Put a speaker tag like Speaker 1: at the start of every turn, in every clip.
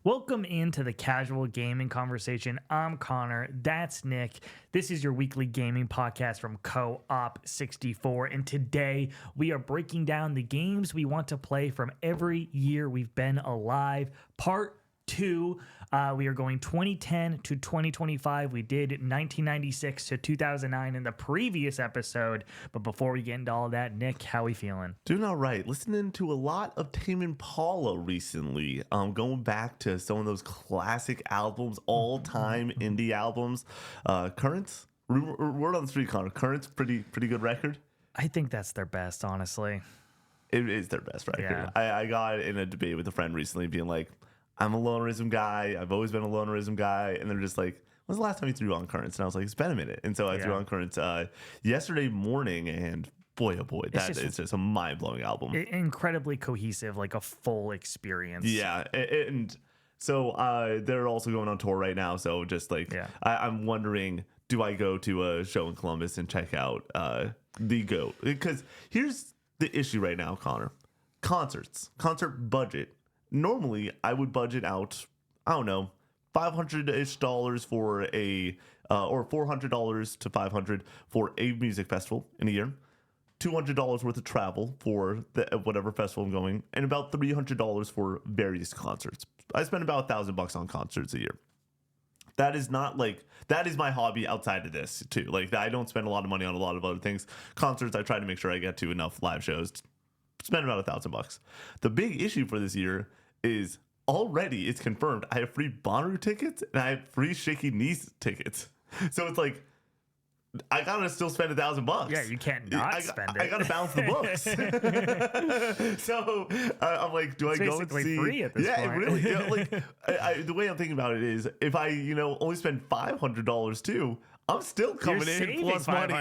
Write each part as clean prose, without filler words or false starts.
Speaker 1: Welcome into the Casual Gaming Conversation. I'm Connor. That's Nick. This is your weekly gaming podcast from Co-op 64. And today we are breaking down the games we want to play from every year we've been alive. Part 2. We are going 2010 to 2025. We did 1996 to 2009 in the previous episode. But before we get into all that, Nick, how we feeling?
Speaker 2: Doing all right. Listening to a lot of Tame Impala recently. Going back to some of those classic albums, all-time indie albums. Currents, word on the street, Connor. Currents, pretty good record.
Speaker 1: I think that's their best, honestly.
Speaker 2: It is their best record.
Speaker 1: Yeah.
Speaker 2: I got in a debate with a friend recently, being like, I'm a lonerism guy. I've always been a lonerism guy. And they're just like, when's the last time you threw on Currents? And I was like, it's been a minute. And so I threw on Currents yesterday morning, and boy, oh boy, it's just a mind-blowing album.
Speaker 1: Incredibly cohesive, like a full experience.
Speaker 2: Yeah, and so they're also going on tour right now. So just like, I'm wondering, do I go to a show in Columbus and check out the GOAT? Because here's the issue right now, Connor. Concert budget. Normally, I would budget out, I don't know, $500-ish for a, or $400 to $500 for a music festival in a year, $200 worth of travel for whatever festival I'm going, and about $300 for various concerts. I spend about $1,000 on concerts a year. That is my hobby outside of this too. Like, I don't spend a lot of money on a lot of other things. Concerts, I try to make sure I get to enough live shows to spend about $1,000. The big issue for this year is already it's confirmed I have free Bonnaroo tickets and I have free Shaky Knees tickets. So it's like, I gotta still spend $1,000.
Speaker 1: Yeah, you can't not spend it.
Speaker 2: I gotta balance the books. So I'm like, do I go and see?
Speaker 1: Free at this point.
Speaker 2: It really. The way I'm thinking about it is, if I only spend $500 too, I'm still coming in plus money.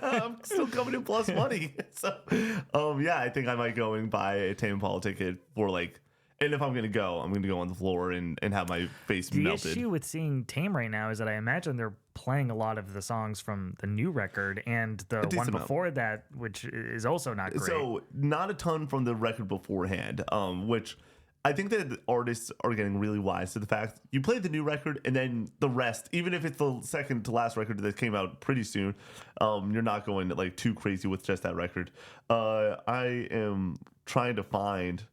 Speaker 2: I'm still coming in plus money. So I think I might go and buy a Tame Impala ticket for like. And if I'm going to go on the floor and have my face melted.
Speaker 1: The issue with seeing Tame right now is that I imagine they're playing a lot of the songs from the new record and the one before that, which is also not great.
Speaker 2: So not a ton from the record beforehand, which I think that the artists are getting really wise to the fact you play the new record and then the rest, even if it's the second to last record that came out pretty soon, you're not going like too crazy with just that record. I am trying to find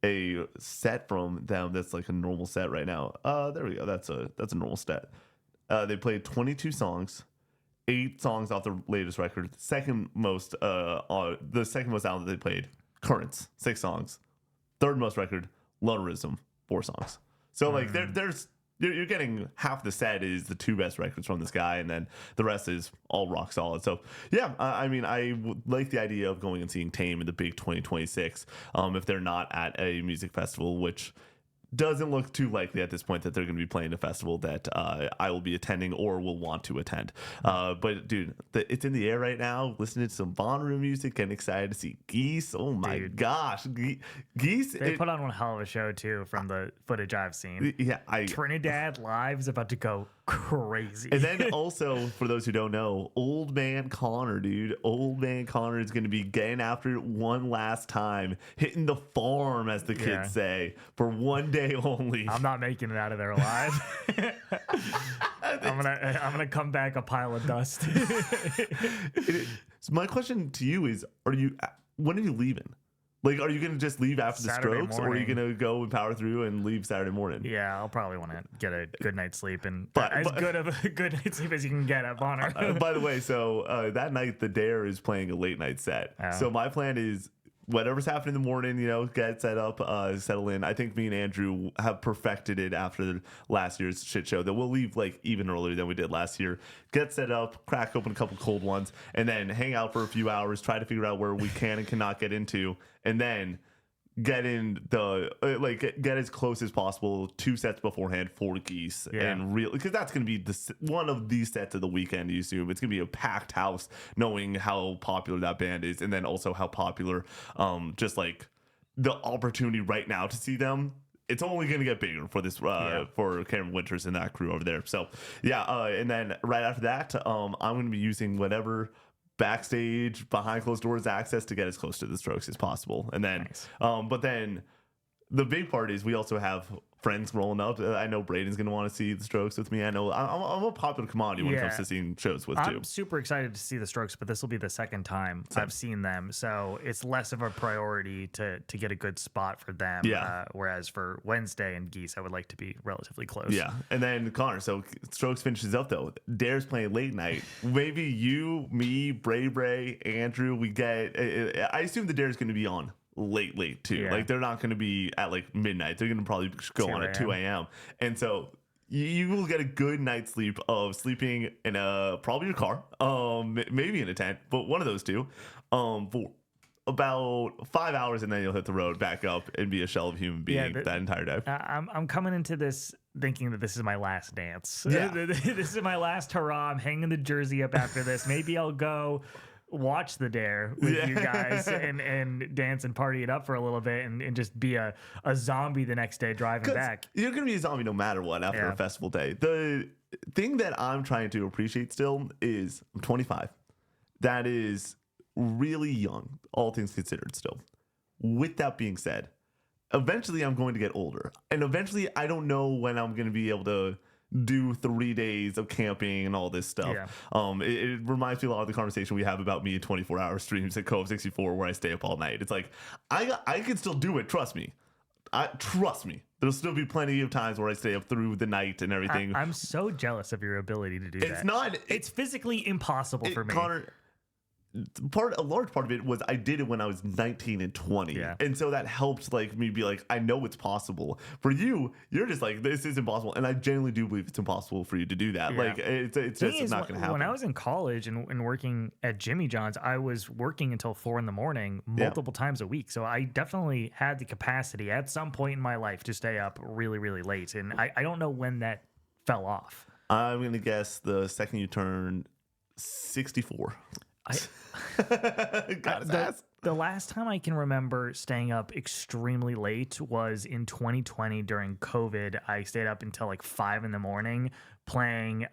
Speaker 2: a set from them that's like a normal set right now. There we go. That's a normal set. They played 22 songs, 8 songs off the latest record. The second most album that they played, Currents, 6 songs. Third most record, Lonerism, 4 songs. So like there's you're getting half the set is the 2 best records from this guy, and then the rest is all rock solid. So yeah, I mean, I would like the idea of going and seeing Tame in the big 2026 if they're not at a music festival, which doesn't look too likely at this point that they're going to be playing a festival that I will be attending or will want to attend. But dude, it's in the air right now. Listening to some Bonnaroo music, getting excited to see Geese. Oh my gosh, Geese!
Speaker 1: They put on one hell of a show too, from the footage I've seen.
Speaker 2: Yeah,
Speaker 1: Trinidad Live is about to go crazy.
Speaker 2: And then also, for those who don't know, Old Man Connor, dude. Old Man Connor is going to be getting after it one last time, hitting the farm, as the kids say, for one day only.
Speaker 1: I'm not making it out of there alive. I'm gonna come back a pile of dust.
Speaker 2: So my question to you is, when are you leaving? Like, are you going to just leave after
Speaker 1: Saturday
Speaker 2: the Strokes,
Speaker 1: morning.
Speaker 2: or are you going to go and power through and leave Saturday morning?
Speaker 1: Yeah, I'll probably want to get a good night's sleep, and as good of a good night's sleep as you can get at Bonner.
Speaker 2: By the way, so that night, The Dare is playing a late night set. So my plan is, whatever's happening in the morning, get set up, settle in. I think me and Andrew have perfected it after last year's shit show that we'll leave like even earlier than we did last year. Get set up, crack open a couple cold ones, and then hang out for a few hours, try to figure out where we can and cannot get into, and then get in get as close as possible 2 sets beforehand for Geese. And really, because that's going to be one of these sets of the weekend. You assume it's going to be a packed house, knowing how popular that band is, and then also how popular just like the opportunity right now to see them, it's only going to get bigger for this for Cameron Winters and that crew over there. So and then right after that, I'm going to be using whatever backstage behind closed doors access to get as close to the Strokes as possible. And then but then the big part is we also have friends rolling up. I know Braden's going to want to see the Strokes with me. I know I'm a popular commodity when it comes to seeing shows with, too.
Speaker 1: I'm super excited to see the Strokes, but this will be the second time I've seen them. So it's less of a priority to get a good spot for them.
Speaker 2: Yeah.
Speaker 1: Whereas for Wednesday and Geese, I would like to be relatively close.
Speaker 2: Yeah. And then Connor, so Strokes finishes up, though. Dare's playing late night. Maybe you, me, Bray, Andrew, we get... I assume the Dare's going to be on late too. Like they're not going to be at like midnight. They're going to probably go on at 2 a.m. And so you will get a good night's sleep of sleeping in probably your car, maybe in a tent, but one of those two, for about 5 hours, and then you'll hit the road back up and be a shell of a human being that entire day.
Speaker 1: I'm coming into this thinking that this is my last dance.
Speaker 2: Yeah.
Speaker 1: This is my last hurrah. I'm hanging the jersey up after this. Maybe I'll go watch the Dare with you guys and dance and party it up for a little bit and just be a zombie the next day driving back.
Speaker 2: You're going to be a zombie no matter what after a festival day. The thing that I'm trying to appreciate still is I'm 25. That is really young, all things considered still. With that being said, eventually I'm going to get older. And eventually I don't know when I'm going to be able to do 3 days of camping and all this stuff. It reminds me a lot of the conversation we have about me in 24-hour streams at Co-op 64 where I stay up all night. It's like I can still do it. Trust me. There'll still be plenty of times where I stay up through the night and everything.
Speaker 1: I'm so jealous of your ability to do that. It's physically impossible for me.
Speaker 2: Connor, a large part of it was I did it when I was 19 and 20. And so that helped like me be like, I know it's possible. For you, you're just like, this is impossible. And I genuinely do believe it's impossible for you to do that. Like it's just not going to happen.
Speaker 1: When I was in college and working at Jimmy John's, I was working until 4 a.m. multiple times a week. So I definitely had the capacity at some point in my life to stay up really, really late. And I don't know when that fell off.
Speaker 2: I'm going to guess the second you turn 64.
Speaker 1: The last time I can remember staying up extremely late was in 2020 during COVID. I stayed up until like 5 a.m. playing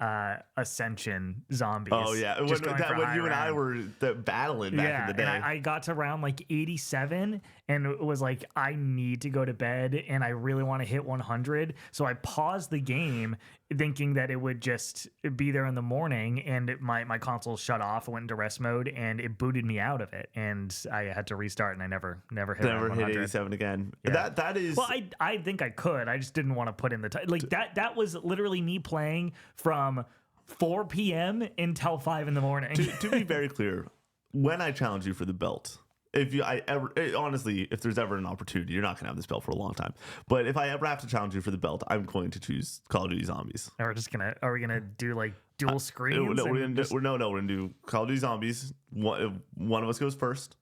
Speaker 1: Ascension Zombies.
Speaker 2: Oh yeah, when you and I were battling back in the day.
Speaker 1: And I got to round like 87 and it was like, I need to go to bed and I really want to hit 100. So I paused the game thinking that it would just be there in the morning, and my console shut off, went into rest mode, and it booted me out of it, and I had to restart, and I never hit
Speaker 2: 87 again. That is...
Speaker 1: Well, I think I could. I just didn't want to put in the time. Like that was literally me playing from 4 p.m. until 5 a.m.
Speaker 2: To be very clear, when I challenge you for the belt, honestly, if there's ever an opportunity, you're not going to have this belt for a long time. But if I ever have to challenge you for the belt, I'm going to choose Call of Duty Zombies.
Speaker 1: Are we gonna do like dual screens?
Speaker 2: No, we're gonna do Call of Duty Zombies. One of us goes first,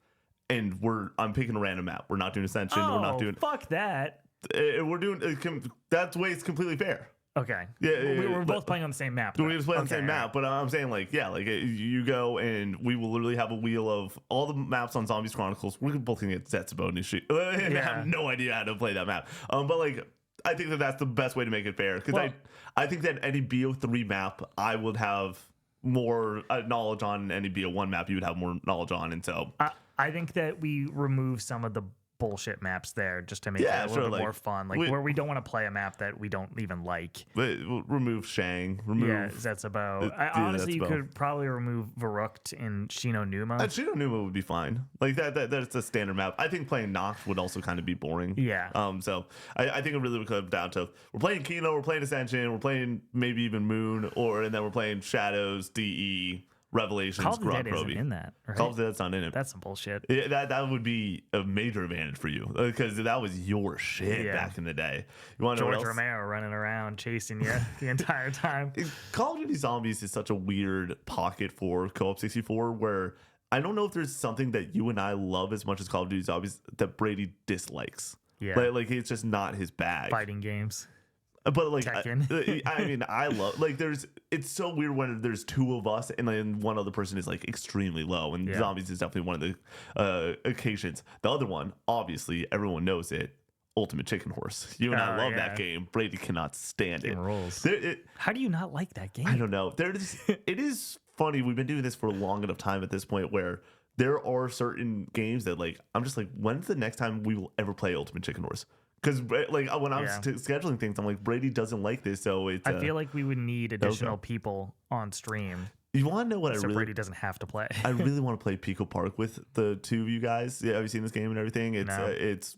Speaker 2: and I'm picking a random map. We're not doing Ascension. We're not doing.
Speaker 1: Fuck that.
Speaker 2: We're doing. That's the way it's completely fair.
Speaker 1: Okay. We're both playing on the same map.
Speaker 2: We just play on the same map, but I'm saying you go and we will literally have a wheel of all the maps on Zombies Chronicles. We're both gonna get Zetsubo and I have no idea how to play that map. But I think that's the best way to make it fair, because I think that any BO3 map I would have more knowledge on, any BO1 map you would have more knowledge on, and so
Speaker 1: I think that we remove some of the bullshit maps there just to make it a little bit more fun, where we don't want to play a map that we don't even like.
Speaker 2: We'll remove Shang,
Speaker 1: Zetsubo. Honestly, you could probably remove Verrucht and Shino Numa.
Speaker 2: Shino Numa would be fine. That's a standard map. I think playing Noct would also kind of be boring. So I think it really would come down to, we're playing Kino, we're playing Ascension, we're playing maybe even Moon, and then we're playing Shadows, DE, Revelations,
Speaker 1: Call of the Dead isn't in that, right?
Speaker 2: Call of the Dead's not in it.
Speaker 1: That's some bullshit.
Speaker 2: That would be a major advantage for you, because that was your shit back in the day. You want to know
Speaker 1: George Romero running around chasing you the entire time.
Speaker 2: Call of Duty Zombies is such a weird pocket for Co-op 64, where I don't know if there's something that you and I love as much as Call of Duty Zombies that Brady dislikes.
Speaker 1: Yeah,
Speaker 2: like it's just not his bag.
Speaker 1: Fighting games.
Speaker 2: But I mean, I love, it's so weird when there's two of us and then one other person is extremely low, and Zombies is definitely one of the occasions. The other one, obviously, everyone knows it. Ultimate Chicken Horse. You and I love that game. Brady cannot stand it.
Speaker 1: Rules. How do you not like that game?
Speaker 2: I don't know. It is funny. We've been doing this for a long enough time at this point where there are certain games that I'm just like, when's the next time we will ever play Ultimate Chicken Horse? Because like when I was scheduling things, I'm like, Brady doesn't like this, so it's.
Speaker 1: I feel like we would need additional people on stream.
Speaker 2: You want to know what
Speaker 1: so Brady doesn't have to play.
Speaker 2: I really want to play Pico Park with the two of you guys. Yeah, have you seen this game and everything? It's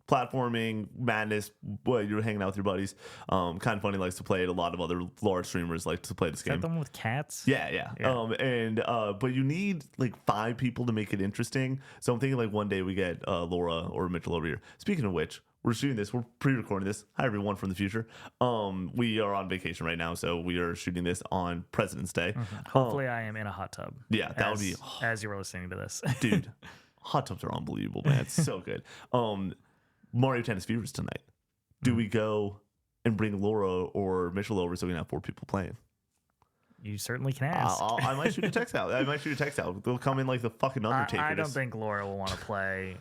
Speaker 2: platforming madness. Boy, you're hanging out with your buddies. Kind of funny. Likes to play it. A lot of other large streamers like to play this game.
Speaker 1: Is that the one with cats?
Speaker 2: Yeah. But you need like 5 people to make it interesting. So I'm thinking like one day we get Laura or Mitchell over here. Speaking of which, we're shooting this. We're pre-recording this. Hi, everyone from the future. We are on vacation right now, so we are shooting this on President's Day.
Speaker 1: Hopefully, I am in a hot tub.
Speaker 2: Yeah, that would be
Speaker 1: as you were listening to this,
Speaker 2: dude. Hot tubs are unbelievable, man. It's so good. Mario Tennis Fevers tonight. Do we go and bring Laura or Mitchell over so we can have 4 people playing?
Speaker 1: You certainly can ask.
Speaker 2: I might shoot a text out. They'll come in like the fucking Undertaker.
Speaker 1: I don't think Laura will want to play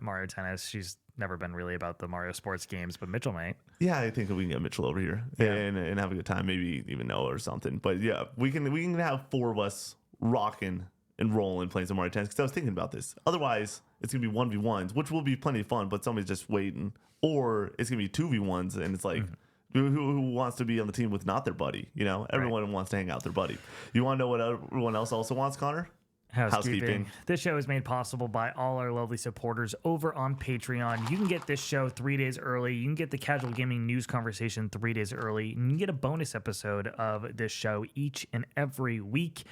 Speaker 1: Mario Tennis. She's never been really about the Mario sports games, but Mitchell might.
Speaker 2: Yeah, I think we can get Mitchell over here and have a good time. Maybe even Noah or something. But yeah, we can have 4 of us rocking and rolling playing some Mario Tennis. Because I was thinking about this. Otherwise, it's gonna be 1v1s, which will be plenty of fun. But somebody's just waiting, or it's gonna be 2v1s, and it's like. Who wants to be on the team with not their buddy? You know, everyone wants to hang out with their buddy. You want to know what everyone else also wants, Connor? Housekeeping.
Speaker 1: This show is made possible by all our lovely supporters over on Patreon. You can get this show 3 days early. You can get the Casual Gaming News Conversation 3 days early. And you can get a bonus episode of this show each and every week.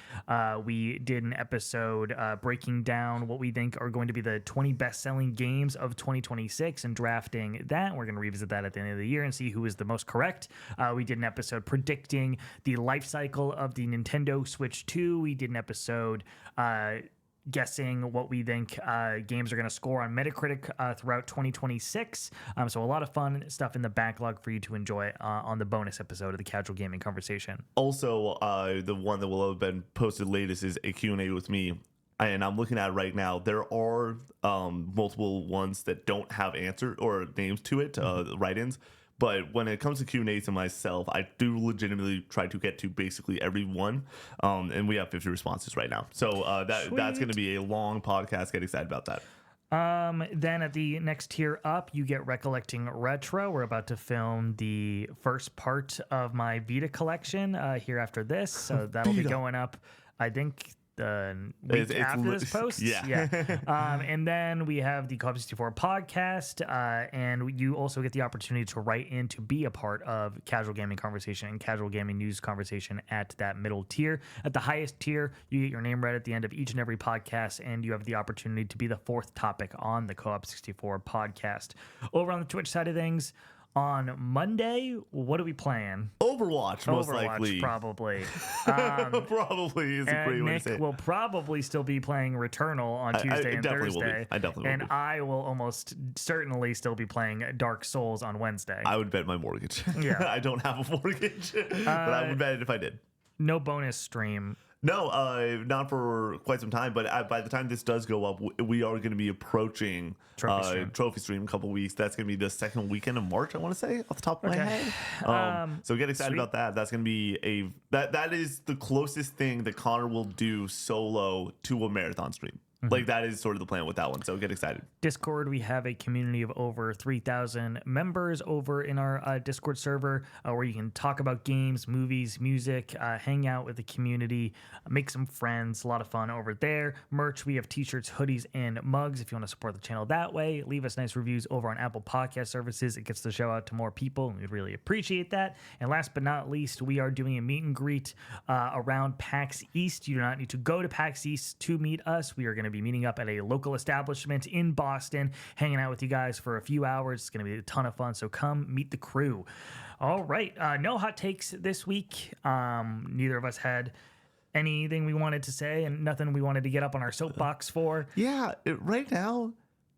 Speaker 1: We did an episode breaking down what we think are going to be the 20 best-selling games of 2026 and drafting that. We're going to revisit that at the end of the year and see who is the most correct. We did an episode predicting the life cycle of the Nintendo Switch 2. We did an episode guessing what we think games are going to score on Metacritic throughout 2026. So a lot of fun stuff in the backlog for you to enjoy on the bonus episode of the Casual Gaming Conversation.
Speaker 2: Also, the one that will have been posted latest is a Q&A with me. And I'm looking at it right now. There are multiple ones that don't have answer or names to it, write-ins. But when it comes to Q&A to myself, I do legitimately try to get to basically every one. And we have 50 responses right now. So that's going to be a long podcast. Get excited about that.
Speaker 1: Then at the next tier up, you get Recollecting Retro. We're about to film the first part of my Vita collection here after this. So that'll be going up, I think, the week after this post. And then we have the Co-op 64 podcast, and you also get the opportunity to write in to be a part of Casual Gaming Conversation and Casual Gaming News Conversation at that middle tier. At the highest tier, you get your name read at the end of each and every podcast, and you have the opportunity to be the 4th topic on the Co-op 64 podcast. Over on the Twitch side of things, on Monday, what are we playing?
Speaker 2: Most likely.
Speaker 1: Probably.
Speaker 2: Probably is a great way to say it.
Speaker 1: Nick will probably still be playing Returnal on Tuesday and Thursday.
Speaker 2: I definitely will be.
Speaker 1: I will almost certainly still be playing Dark Souls on Wednesday.
Speaker 2: I would bet my mortgage.
Speaker 1: Yeah.
Speaker 2: I don't have a mortgage, but I would bet it if I did.
Speaker 1: No bonus stream.
Speaker 2: No, not for quite some time. But by the time this does go up, we are going to be approaching Trophy Stream in a couple weeks. That's going to be the second weekend of March, I want to say, off the top of my head. So get excited about that. That's going to be that is the closest thing that Connor will do solo to a marathon stream. Mm-hmm. Like that is sort of the plan with that one. So get excited.
Speaker 1: Discord, we have a community of over 3,000 members over in our Discord server where you can talk about games, movies, music, hang out with the community, make some friends. A lot of fun over there. Merch, we have t-shirts, hoodies, and mugs. If you want to support the channel that way, leave us nice reviews over on Apple Podcast services. It gets the show out to more people, and we'd really appreciate that. And last but not least, we are doing a meet and greet around PAX East. You do not need to go to PAX East to meet us. We are going to be meeting up at a local establishment in Boston, hanging out with you guys for a few hours. It's going to be a ton of fun, so come meet the crew. All right, no hot takes this week. Neither of us had anything we wanted to say and nothing we wanted to get up on our soapbox for.
Speaker 2: Yeah, right now,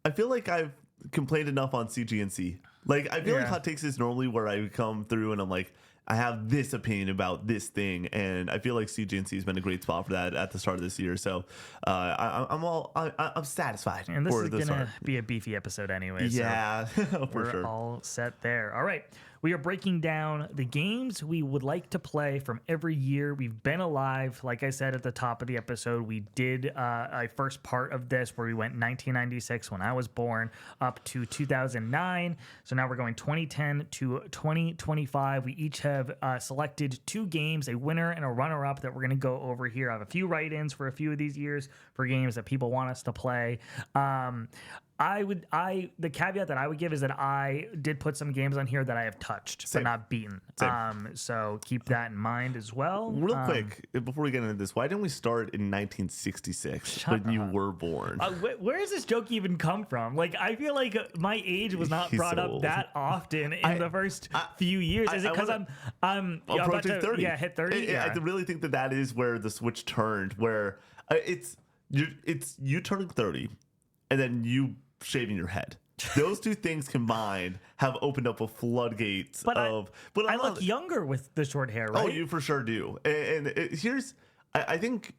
Speaker 2: I feel like I've complained enough on CGNC. Like, I feel like hot takes is normally where I come through and I'm like, I have this opinion about this thing, and I feel like CGNC has been a great spot for that at the start of this year. So I'm satisfied.
Speaker 1: And this
Speaker 2: for
Speaker 1: is
Speaker 2: the
Speaker 1: going to
Speaker 2: start.
Speaker 1: be a beefy episode anyway.
Speaker 2: Yeah,
Speaker 1: So
Speaker 2: for
Speaker 1: we're
Speaker 2: sure.
Speaker 1: all set there. All right. We are breaking down the games we would like to play from every year we've been alive. Like I said at the top of the episode, we did a first part of this where we went 1996 when I was born up to 2009. So now we're going 2010 to 2025. We each have selected 2 games, a winner and a runner-up that we're going to go over here. I have a few write-ins for a few of these years for games that people want us to play. The caveat that I would give is that I did put some games on here that I have touched
Speaker 2: Same.
Speaker 1: but not beaten.
Speaker 2: Same.
Speaker 1: So keep that in mind as well.
Speaker 2: Real quick, before we get into this, why didn't we start in 1966 when you were born?
Speaker 1: Where does this joke even come from? Like, I feel like my age was not
Speaker 2: He's
Speaker 1: brought
Speaker 2: so
Speaker 1: up
Speaker 2: old.
Speaker 1: that often in the first few years. Is it because I'm about
Speaker 2: approaching
Speaker 1: to
Speaker 2: 30?
Speaker 1: hit 30?
Speaker 2: I really think that is where the switch turned, where it's you turning 30 and then you shaving your head. Those two things combined have opened up a floodgate
Speaker 1: I look younger with the short hair, right?
Speaker 2: Oh, you for sure do. I think,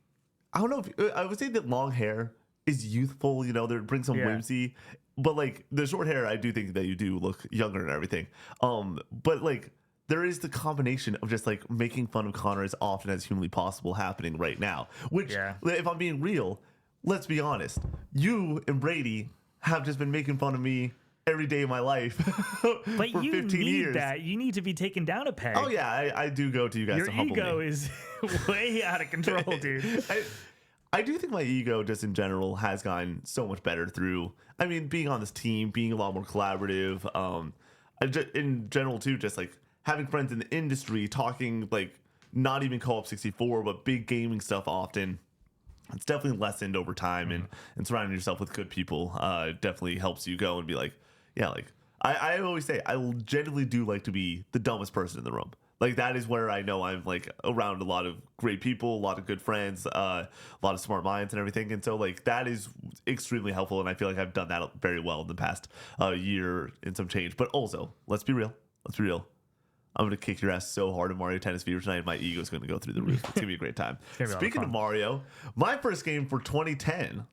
Speaker 2: I don't know if I would say that long hair is youthful, there brings some whimsy, but like the short hair, I do think that you do look younger and everything. But like there is the combination of just like making fun of Connor as often as humanly possible happening right now, which if I'm being real, let's be honest, you and Brady have just been making fun of me every day of my life
Speaker 1: but
Speaker 2: for
Speaker 1: you
Speaker 2: 15
Speaker 1: need
Speaker 2: years.
Speaker 1: that. You need to be taken down a peg.
Speaker 2: Oh yeah, I do go to you guys
Speaker 1: Your
Speaker 2: to humble
Speaker 1: ego
Speaker 2: me.
Speaker 1: is way out of control, dude.
Speaker 2: I do think my ego just in general has gotten so much better through, being on this team, being a lot more collaborative. In general too, just like having friends in the industry, talking like not even Co-op 64, but big gaming stuff often. It's definitely lessened over time, and surrounding yourself with good people definitely helps you go and be like, yeah, like I always say, I genuinely do like to be the dumbest person in the room. Like that is where I know I'm like around a lot of great people, a lot of good friends, a lot of smart minds and everything. And so like that is extremely helpful. And I feel like I've done that very well in the past year and some change. But also, let's be real. I'm going to kick your ass so hard in Mario Tennis Fever tonight. My ego is going to go through the roof. It's going to be a great time. Speaking of Mario, my first game for 2010,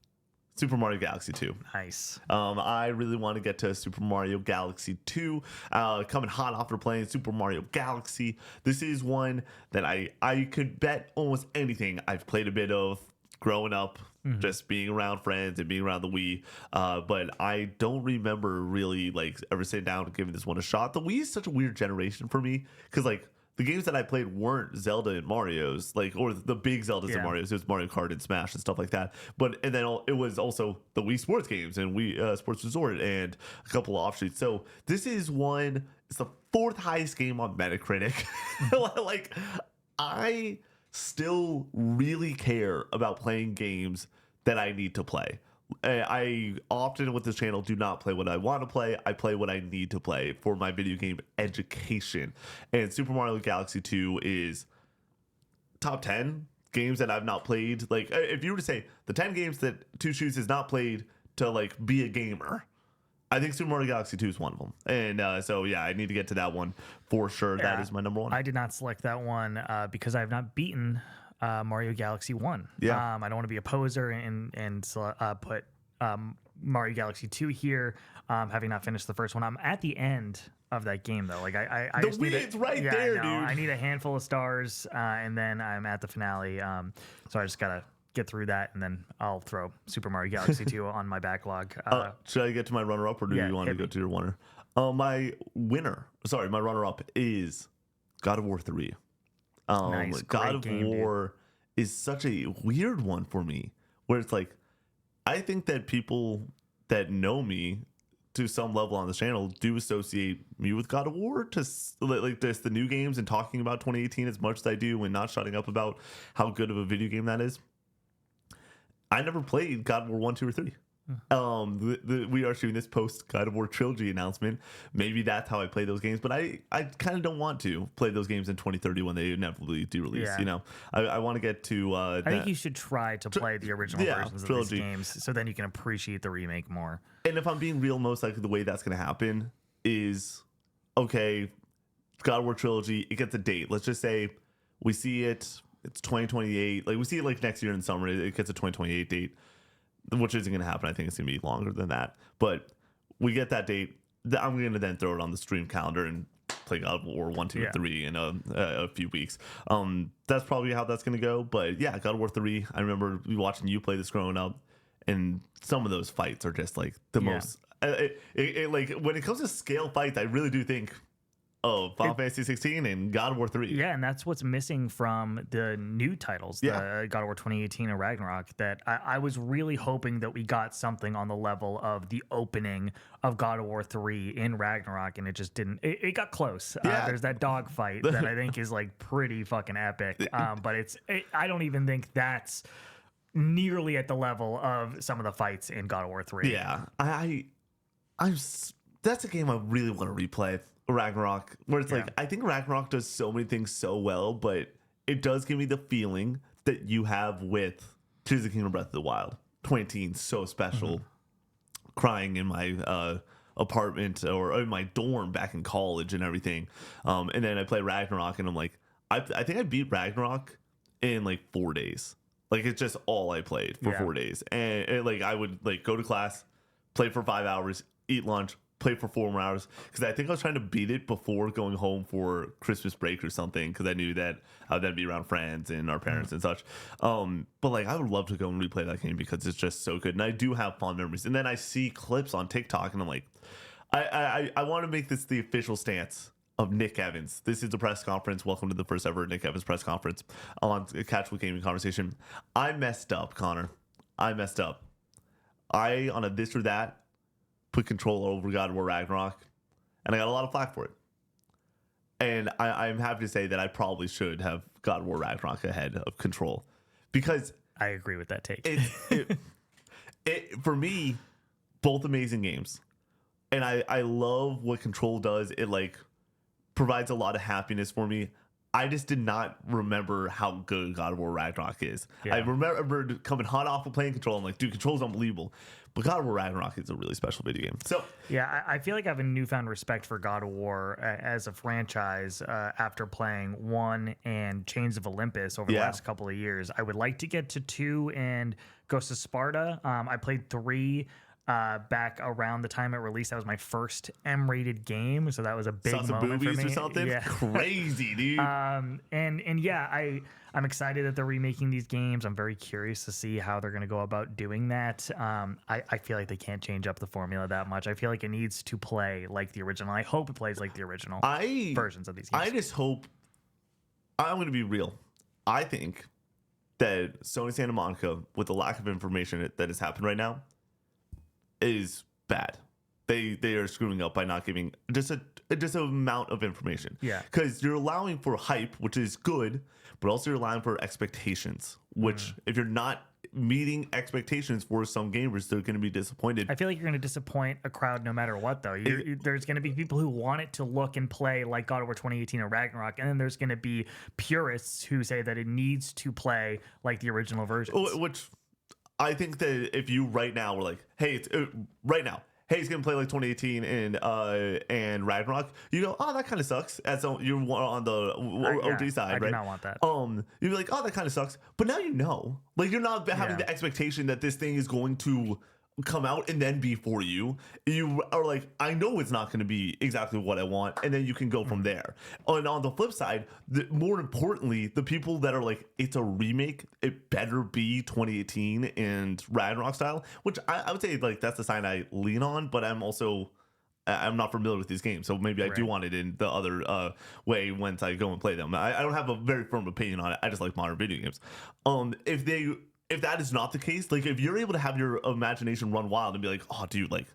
Speaker 2: Super Mario Galaxy 2.
Speaker 1: Nice.
Speaker 2: I really want to get to Super Mario Galaxy 2. Coming hot after playing Super Mario Galaxy. This is one that I could bet almost anything I've played a bit of growing up, just being around friends and being around the Wii. But I don't remember really like ever sitting down and giving this one a shot. The Wii is such a weird generation for me because like the games that I played weren't Zelda and Mario's, like, or the big Zeldas and Mario's. It was Mario Kart and Smash and stuff like that. And then it was also the Wii Sports games and Wii Sports Resort and a couple of offshoots. So this is one. It's the 4th highest game on Metacritic. Like I still really care about playing games that I need to play. I often with this channel do not play what I want to play. I play what I need to play for my video game education. And Super Mario Galaxy 2 is top 10 games that I've not played. Like if you were to say the 10 games that Two Shoes has not played to like be a gamer, I think Super Mario Galaxy 2 is one of them. And so, yeah, I need to get to that one for sure. Yeah, that is my number one.
Speaker 1: I did not select that one because I have not beaten Mario Galaxy 1.
Speaker 2: Yeah.
Speaker 1: I don't want to be a poser and put Mario Galaxy 2 here, having not finished the first one. I'm at the end of that game, though. Like I
Speaker 2: the
Speaker 1: just
Speaker 2: Wii, it's right there, dude.
Speaker 1: I need a handful of stars, and then I'm at the finale. So I just got to get through that, and then I'll throw Super Mario Galaxy 2 on my backlog.
Speaker 2: Should I get to my runner-up, or do you want to go to your winner? My runner-up is God of War 3.
Speaker 1: Nice,
Speaker 2: God of
Speaker 1: game,
Speaker 2: War is such a weird one for me, where it's like, I think that people that know me to some level on the channel do associate me with God of War to like this, the new games and talking about 2018 as much as I do and not shutting up about how good of a video game that is. I never played God of War 1, 2, or 3. We are shooting this post God of War trilogy announcement. Maybe that's how I play those games, but I kind of don't want to play those games in 2030 when they inevitably do release.
Speaker 1: Yeah.
Speaker 2: You know, I want to get to.
Speaker 1: I think you should try to play the original versions
Speaker 2: trilogy
Speaker 1: of these games, so then you can appreciate the remake more.
Speaker 2: And if I'm being real, most likely the way that's going to happen is, okay, God of War trilogy, it gets a date. Let's just say we see it's 2028. Like we see it like next year in summer. It gets a 2028 date, which isn't going to happen. I think it's going to be longer than that. But we get that date. I'm going to then throw it on the stream calendar and play God of War 1, 2, and 3 in a few weeks. That's probably how that's going to go. But yeah, God of War 3. I remember watching you play this growing up, and some of those fights are just like the most. Like when it comes to scale fights, I really do think Final Fantasy 16 and God of War 3.
Speaker 1: Yeah, and that's what's missing from the new titles, the God of War 2018 and Ragnarok, that I was really hoping that we got something on the level of the opening of God of War 3 in Ragnarok, and it just didn't. It got close. There's that dog fight that I think is like pretty fucking epic, but I don't even think that's nearly at the level of some of the fights in God of War 3.
Speaker 2: Yeah, that's a game I really want to replay. Ragnarok, where it's like I think Ragnarok does so many things so well, but it does give me the feeling that you have with Tears of the Kingdom Breath of the Wild. 2018, so special. Crying in my apartment or in my dorm back in college and everything. And then I play Ragnarok and I'm like, I think I beat Ragnarok in like 4 days. Like it's just all I played for 4 days. And like I would like go to class, play for 5 hours, eat lunch, play for 4 more hours, because I think I was trying to beat it before going home for Christmas break or something, because I knew that I would then be around friends and our parents and such. But like I would love to go and replay that game because it's just so good, and I do have fond memories. And then I see clips on TikTok and I'm like, I want to make this the official stance of Nick Evans. This is the press conference. Welcome to the first ever Nick Evans press conference on Casual Gaming Conversation. I messed up, Connor. I messed up. On a this or that, put Control over God of War Ragnarok, and I got a lot of flack for it. And I'm happy to say that I probably should have God of War Ragnarok ahead of Control, because
Speaker 1: I agree with that take.
Speaker 2: It for me, both amazing games, and I love what Control does. It like provides a lot of happiness for me. I just did not remember how good God of War Ragnarok is. I remember coming hot off of playing Control. I'm like, dude, Control's unbelievable. But God of War Ragnarok is a really special video game. So
Speaker 1: yeah, I feel like I have a newfound respect for God of War as a franchise after playing 1 and Chains of Olympus over the last couple of years. I would like to get to 2 and Ghost of Sparta. I played 3 back around the time it released. That was my first M-rated game, so that was a big moment for me.
Speaker 2: Or something? Yeah. Crazy, dude.
Speaker 1: And yeah, I'm excited that they're remaking these games. I'm very curious to see how they're going to go about doing that. I feel like they can't change up the formula that much. I feel like it needs to play like the original. I hope it plays like the original versions of these games.
Speaker 2: I just hope. I'm going to be real. I think that Sony Santa Monica, with the lack of information that has happened right now, is bad. They are screwing up by not giving just an amount of information.
Speaker 1: Yeah,
Speaker 2: because you're allowing for hype, which is good, but also you're allowing for expectations, which if you're not meeting expectations for some gamers, they're going to be disappointed.
Speaker 1: I feel like you're going to disappoint a crowd no matter what, though. There's going to be people who want it to look and play like God of War 2018 or Ragnarok, and then there's going to be purists who say that it needs to play like the original version.
Speaker 2: Which I think that if you right now were like, hey, it's right now, hey, it's gonna play like 2018 and Ragnarok, you go, oh, that kind of sucks. As you're on the OG side, right?
Speaker 1: I do not want that.
Speaker 2: You'd be like, oh, that kind of sucks. But now you know, like you're not having the expectation that this thing is going to come out and then be for you. You are like, I know it's not going to be exactly what I want, and then you can go from there. And on the flip side, more importantly, the people that are like, it's a remake, it better be 2018 and Ragnarok style, which I would say like that's the sign I lean on, but I'm not familiar with these games, so maybe I do want it in the other way once I go and play them. I don't have a very firm opinion on it. I just like modern video games. If that is not the case, like if you're able to have your imagination run wild and be like, oh, dude, like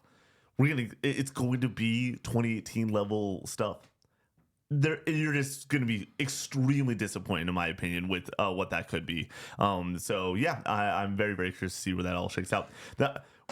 Speaker 2: it's going to be 2018 level stuff, you're just going to be extremely disappointed, in my opinion, with what that could be. So yeah, I'm very, very curious to see where that all shakes out.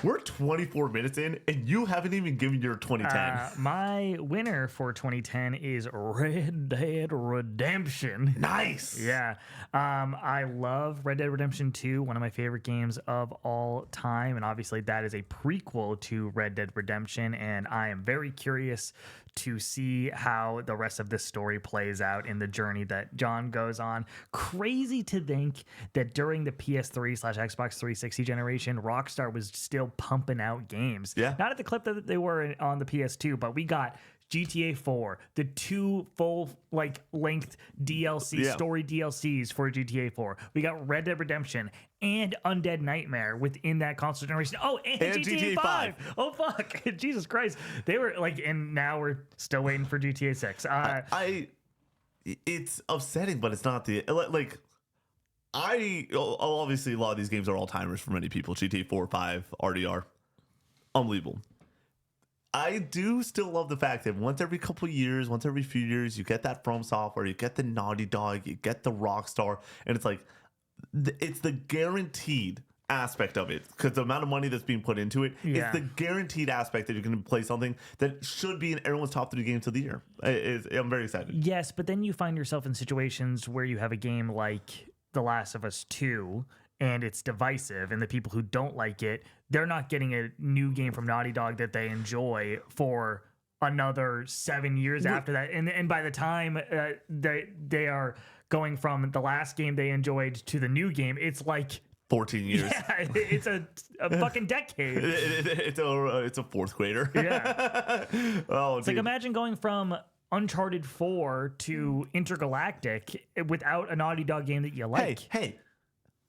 Speaker 2: We're 24 minutes in, and you haven't even given your 2010.
Speaker 1: My winner for 2010 is Red Dead Redemption.
Speaker 2: Nice.
Speaker 1: Yeah. I love Red Dead Redemption 2, one of my favorite games of all time. And obviously, that is a prequel to Red Dead Redemption. And I am very curious to see how the rest of this story plays out in the journey that John goes on. Crazy to think that during the PS3/Xbox 360 generation, Rockstar was still pumping out games.
Speaker 2: Yeah.
Speaker 1: Not at the clip that they were on the PS2, but we got GTA 4, the 2 full length DLC story DLCs for GTA 4. We got Red Dead Redemption and Undead Nightmare within that console generation. Oh, and GTA 5. Oh fuck. Jesus Christ. They were and now we're still waiting for GTA 6.
Speaker 2: It's upsetting, but it's not the obviously a lot of these games are all timers for many people. GTA 4, 5, RDR. Unbelievable. I do still love the fact that once every couple of years, once every few years, you get that From Software, you get the Naughty Dog, you get the Rockstar, and it's it's the guaranteed aspect of it, because the amount of money that's being put into it, it's the guaranteed aspect that you're going to play something that should be in everyone's top 3 games of the year. I'm very excited.
Speaker 1: Yes, but then you find yourself in situations where you have a game like The Last of Us 2, and it's divisive, and the people who don't like it, they're not getting a new game from Naughty Dog that they enjoy for another 7 years after that. And by the time they are going from the last game they enjoyed to the new game, it's
Speaker 2: 14 years.
Speaker 1: Yeah, it's a fucking decade.
Speaker 2: It's a 4th grader.
Speaker 1: Yeah.
Speaker 2: Oh,
Speaker 1: it's imagine going from Uncharted 4 to Intergalactic without a Naughty Dog game that you like.
Speaker 2: Hey.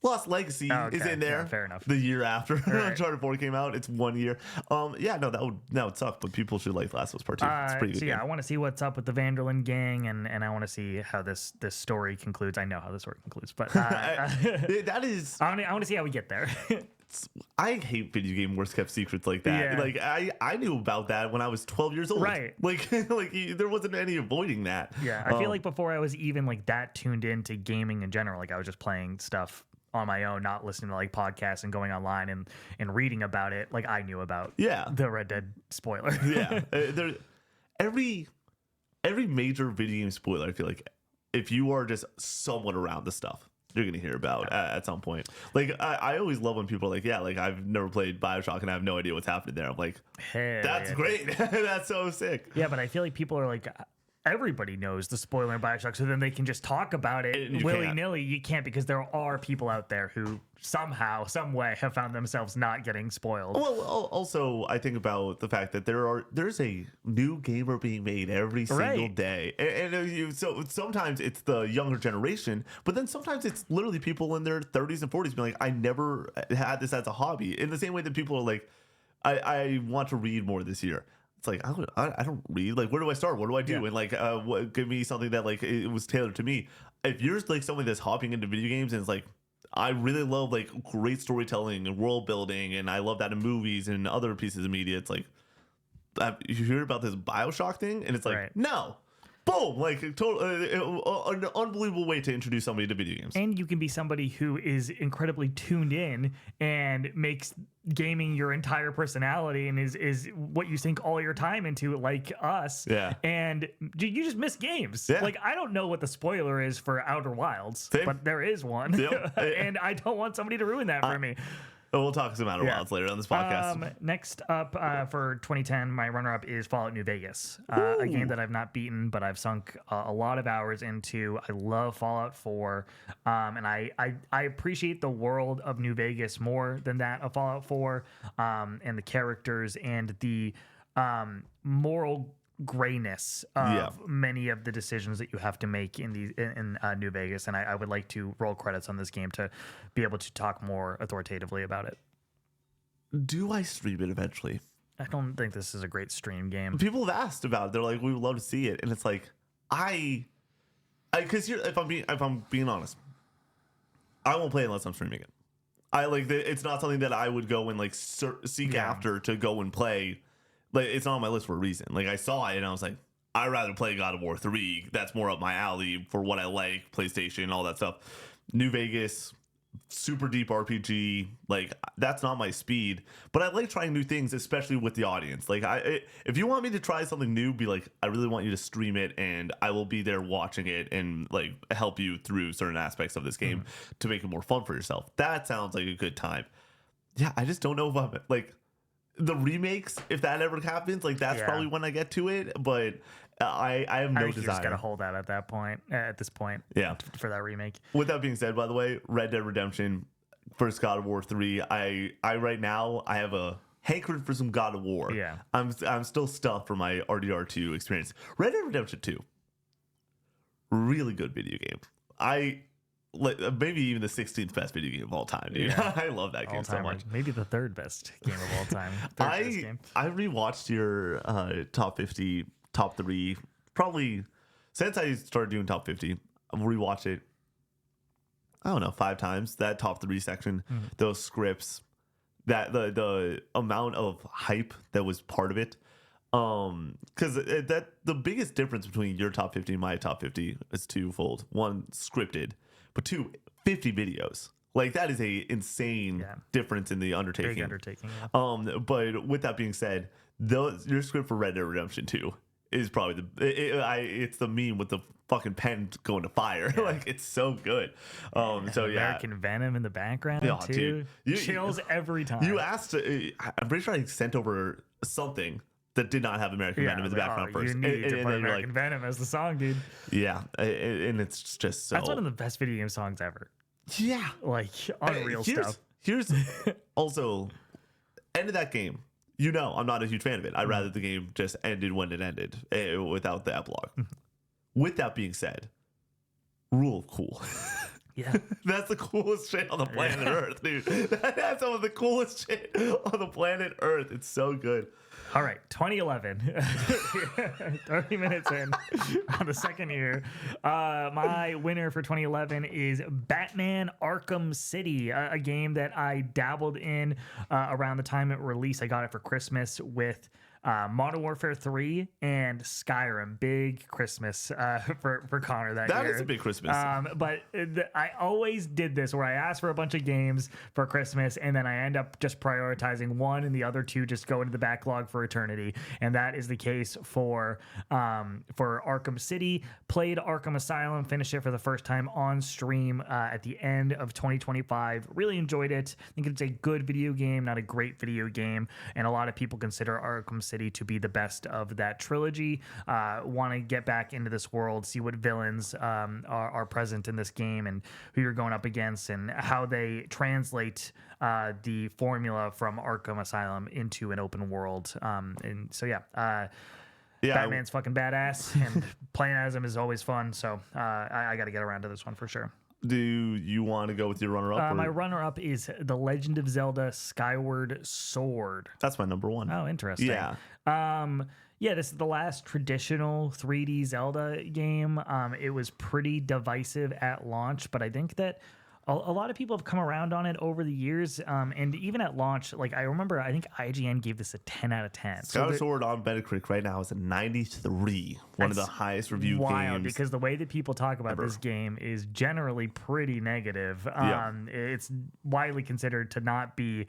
Speaker 2: Lost Legacy is in there.
Speaker 1: Yeah, fair enough.
Speaker 2: The year after Uncharted 4 came out, it's 1 year. That would suck, but people should like Last of Us Part 2. It's pretty good.
Speaker 1: So yeah, I want to see what's up with the Vanderlyn gang, and I want to see how this story concludes. I know how the story concludes, but
Speaker 2: that is.
Speaker 1: I want to see how we get there.
Speaker 2: I hate video game worst kept secrets like that.
Speaker 1: Yeah.
Speaker 2: I knew about that when I was 12 years old.
Speaker 1: Right.
Speaker 2: There wasn't any avoiding that.
Speaker 1: Yeah, I feel like before I was even that tuned into gaming in general, I was just playing stuff on my own, not listening to podcasts and going online and reading about it. I knew about the Red Dead spoiler.
Speaker 2: Yeah. Every major video game spoiler, I feel like if you are just somewhat around the stuff, you're going to hear about at some point. I always love when people are I've never played BioShock and I have no idea what's happening there. I'm like,
Speaker 1: hey,
Speaker 2: that's great. That's so sick.
Speaker 1: Yeah, but I feel like people are everybody knows the spoiler in BioShock, so then they can just talk about it willy-nilly. You can't, because there are people out there who somehow, some way have found themselves not getting spoiled.
Speaker 2: Well, also, I think about the fact that there's a new gamer being made every single day. And so sometimes it's the younger generation, but then sometimes it's literally people in their 30s and 40s being I never had this as a hobby. In the same way that people are I want to read more this year. It's I don't read. Where do I start? What do I do? Yeah. And give me something that it was tailored to me. If you're someone that's hopping into video games and it's I really love great storytelling and world building, and I love that in movies and other pieces of media. It's you hear about this BioShock thing, and it's no. Boom! An unbelievable way to introduce somebody to video games.
Speaker 1: And you can be somebody who is incredibly tuned in and makes gaming your entire personality and is what you sink all your time into, like us.
Speaker 2: Yeah.
Speaker 1: And you just miss games.
Speaker 2: Yeah.
Speaker 1: I don't know what the spoiler is for Outer Wilds, but there is one.
Speaker 2: Yep.
Speaker 1: And I don't want somebody to ruin that for me.
Speaker 2: We'll talk some Outer Wilds later on this podcast.
Speaker 1: Next up for 2010, my runner-up is Fallout New Vegas, a game that I've not beaten, but I've sunk a lot of hours into. I love Fallout 4, and I appreciate the world of New Vegas more than that of Fallout 4, and the characters and the moral grayness of many of the decisions that you have to make in New Vegas, and I would like to roll credits on this game to be able to talk more authoritatively about it.
Speaker 2: Do I stream it eventually?
Speaker 1: I don't think this is a great stream game.
Speaker 2: People have asked about it. They're we would love to see it, and it's because if I'm being honest, I won't play it unless I'm streaming it. It's not something that I would go and seek after to go and play. It's not on my list for a reason. I saw it and I was I'd rather play God of War 3. That's more up my alley for what I like, PlayStation, all that stuff. New Vegas, super deep RPG. That's not my speed. But I like trying new things, especially with the audience. If you want me to try something new, be I really want you to stream it, and I will be there watching it and help you through certain aspects of this game to make it more fun for yourself. That sounds like a good time. Yeah, I just don't know if I'm the remakes, if that ever happens, like that's probably when I get to it. But I have no
Speaker 1: think
Speaker 2: desire.
Speaker 1: You just gotta hold out at this point.
Speaker 2: Yeah.
Speaker 1: For that remake.
Speaker 2: With that being said, by the way, Red Dead Redemption, first God of War 3. I right now I have a hankering for some God of War.
Speaker 1: Yeah.
Speaker 2: I'm still stuffed for my RDR2 experience. Red Dead Redemption 2, really good video game. Maybe even the 16th best video game of all time, dude.
Speaker 1: Yeah.
Speaker 2: I love that game so much.
Speaker 1: Maybe the third best game of all time.
Speaker 2: I rewatched your top 50, top 3, probably since I started doing top 50. I've rewatched it, I don't know, 5 times. That top 3 section, those scripts, that the amount of hype that was part of it. Because that the biggest difference between your top 50 and my top 50 is twofold. One, scripted, but 2, 50 videos. Like that is a insane difference in the undertaking.
Speaker 1: Big undertaking. Yeah.
Speaker 2: But with that being said, your script for Red Dead Redemption 2 is probably it's the meme with the fucking pen going to fire. Like it's so good. So yeah,
Speaker 1: American Venom in the background too. Dude, chills every time.
Speaker 2: You asked. I'm pretty sure I sent over something that did not have American Venom in the background first.
Speaker 1: You need to put American Venom as the song, dude.
Speaker 2: Yeah, and it's just so.
Speaker 1: That's one of the best video game songs ever.
Speaker 2: Yeah,
Speaker 1: like unreal stuff.
Speaker 2: Here's also end of that game. You know, I'm not a huge fan of it. I'd rather the game just ended when it ended without the epilogue. With that being said, rule of cool.
Speaker 1: Yeah.
Speaker 2: That's the coolest shit on the planet Earth, dude. That's some of the coolest shit on the planet Earth. It's so good.
Speaker 1: All right, 2011. 30 minutes in on the second year. My winner for 2011 is Batman Arkham City, a game that I dabbled in around the time it released. I got it for Christmas with Modern Warfare 3 and Skyrim. Big Christmas for Connor that year.
Speaker 2: That is a big Christmas.
Speaker 1: But I always did this where I asked for a bunch of games for Christmas and then I end up just prioritizing one and the other two just go into the backlog for eternity. And that is the case for Arkham City. Played Arkham Asylum, finished it for the first time on stream at the end of 2025. Really enjoyed it. I think it's a good video game, not a great video game. And a lot of people consider Arkham City to be the best of that trilogy. Want to get back into this world, see what villains are present in this game and who you're going up against and how they translate the formula from Arkham Asylum into an open world. And so, Batman's fucking badass and playing as him is always fun. So I got to get around to this one for sure.
Speaker 2: Do you want to go with your runner-up?
Speaker 1: My runner-up is The Legend of Zelda Skyward Sword.
Speaker 2: That's my number 1.
Speaker 1: Oh, interesting.
Speaker 2: Yeah.
Speaker 1: This is the last traditional 3D Zelda game. It was pretty divisive at launch, but I think that a lot of people have come around on it over the years. And even at launch, like I remember, I think IGN gave this a 10 out of 10.
Speaker 2: Skyward Sword on Metacritic right now is a 93, one of the highest reviewed games.
Speaker 1: Because the way that people talk about this game is generally pretty negative. It's widely considered to not be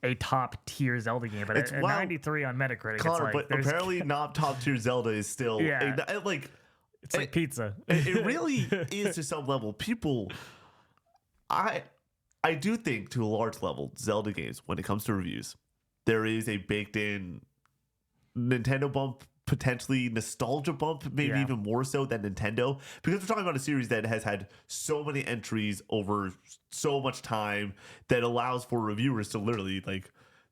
Speaker 1: a top tier Zelda game, but at 93 on Metacritic,
Speaker 2: Connor,
Speaker 1: it's like,
Speaker 2: but apparently not top tier Zelda is still
Speaker 1: it's like pizza.
Speaker 2: It really is to some level. People, I do think to a large level, Zelda games, when it comes to reviews, there is a baked in Nintendo bump, potentially nostalgia bump, maybe even more so than Nintendo, because we're talking about a series that has had so many entries over so much time that allows for reviewers to literally, like,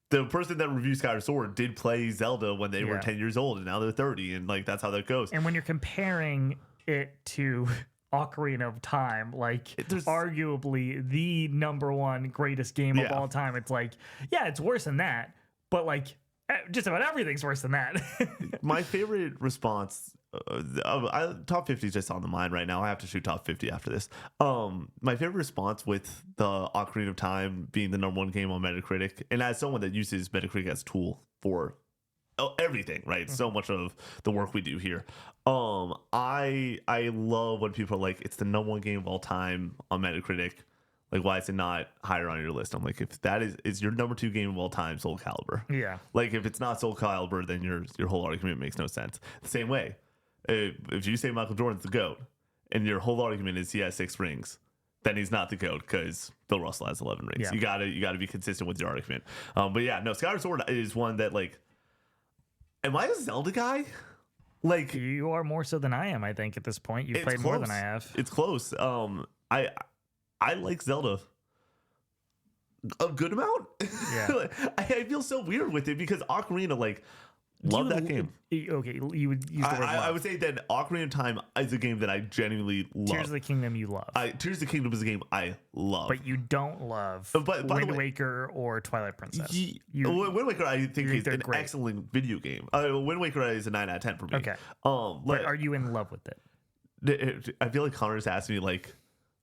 Speaker 2: the person that reviews Skyward Sword did play Zelda when they were 10 years old and now they're 30, and like that's how that goes.
Speaker 1: And when you're comparing it to Ocarina of Time, like arguably the number 1 greatest game of all time, it's like, it's worse than that, but like just about everything's worse than that.
Speaker 2: My favorite response, top 50 is just on the mind right now. I have to shoot top 50 after this. My favorite response with the Ocarina of Time being the number 1 game on Metacritic, and as someone that uses Metacritic as a tool for everything, right? So much of the work we do here. I love when people are like, it's the number 1 game of all time on Metacritic. Like, why is it not higher on your list? I'm like, if that is your number 2 game of all time, Soul Calibur.
Speaker 1: Yeah.
Speaker 2: Like, if it's not Soul Calibur, then your whole argument makes no sense. The same way, if you say Michael Jordan's the GOAT, and your whole argument is he has 6 rings, then he's not the GOAT because Bill Russell has 11 rings.
Speaker 1: Yeah.
Speaker 2: You gotta be consistent with your argument. But yeah, no, Skyward Sword is one that like, am I a Zelda guy? Like,
Speaker 1: You are more so than I am, I think, at this point. You've played more than I have.
Speaker 2: It's close. I like Zelda a good amount.
Speaker 1: Yeah.
Speaker 2: I feel so weird with it because Ocarina, like, love that game.
Speaker 1: Okay, you would use the word love.
Speaker 2: I would say that Ocarina of Time is a game that I genuinely love.
Speaker 1: Tears of the Kingdom you love.
Speaker 2: Tears of the Kingdom is a game I love.
Speaker 1: But you don't love Wind Waker or Twilight Princess.
Speaker 2: Wind Waker, I think, is an
Speaker 1: great.
Speaker 2: excellent video game. Wind Waker is a 9 out of 10 for me.
Speaker 1: Okay. But are you in love with it?
Speaker 2: I feel like Connor's asking me, like,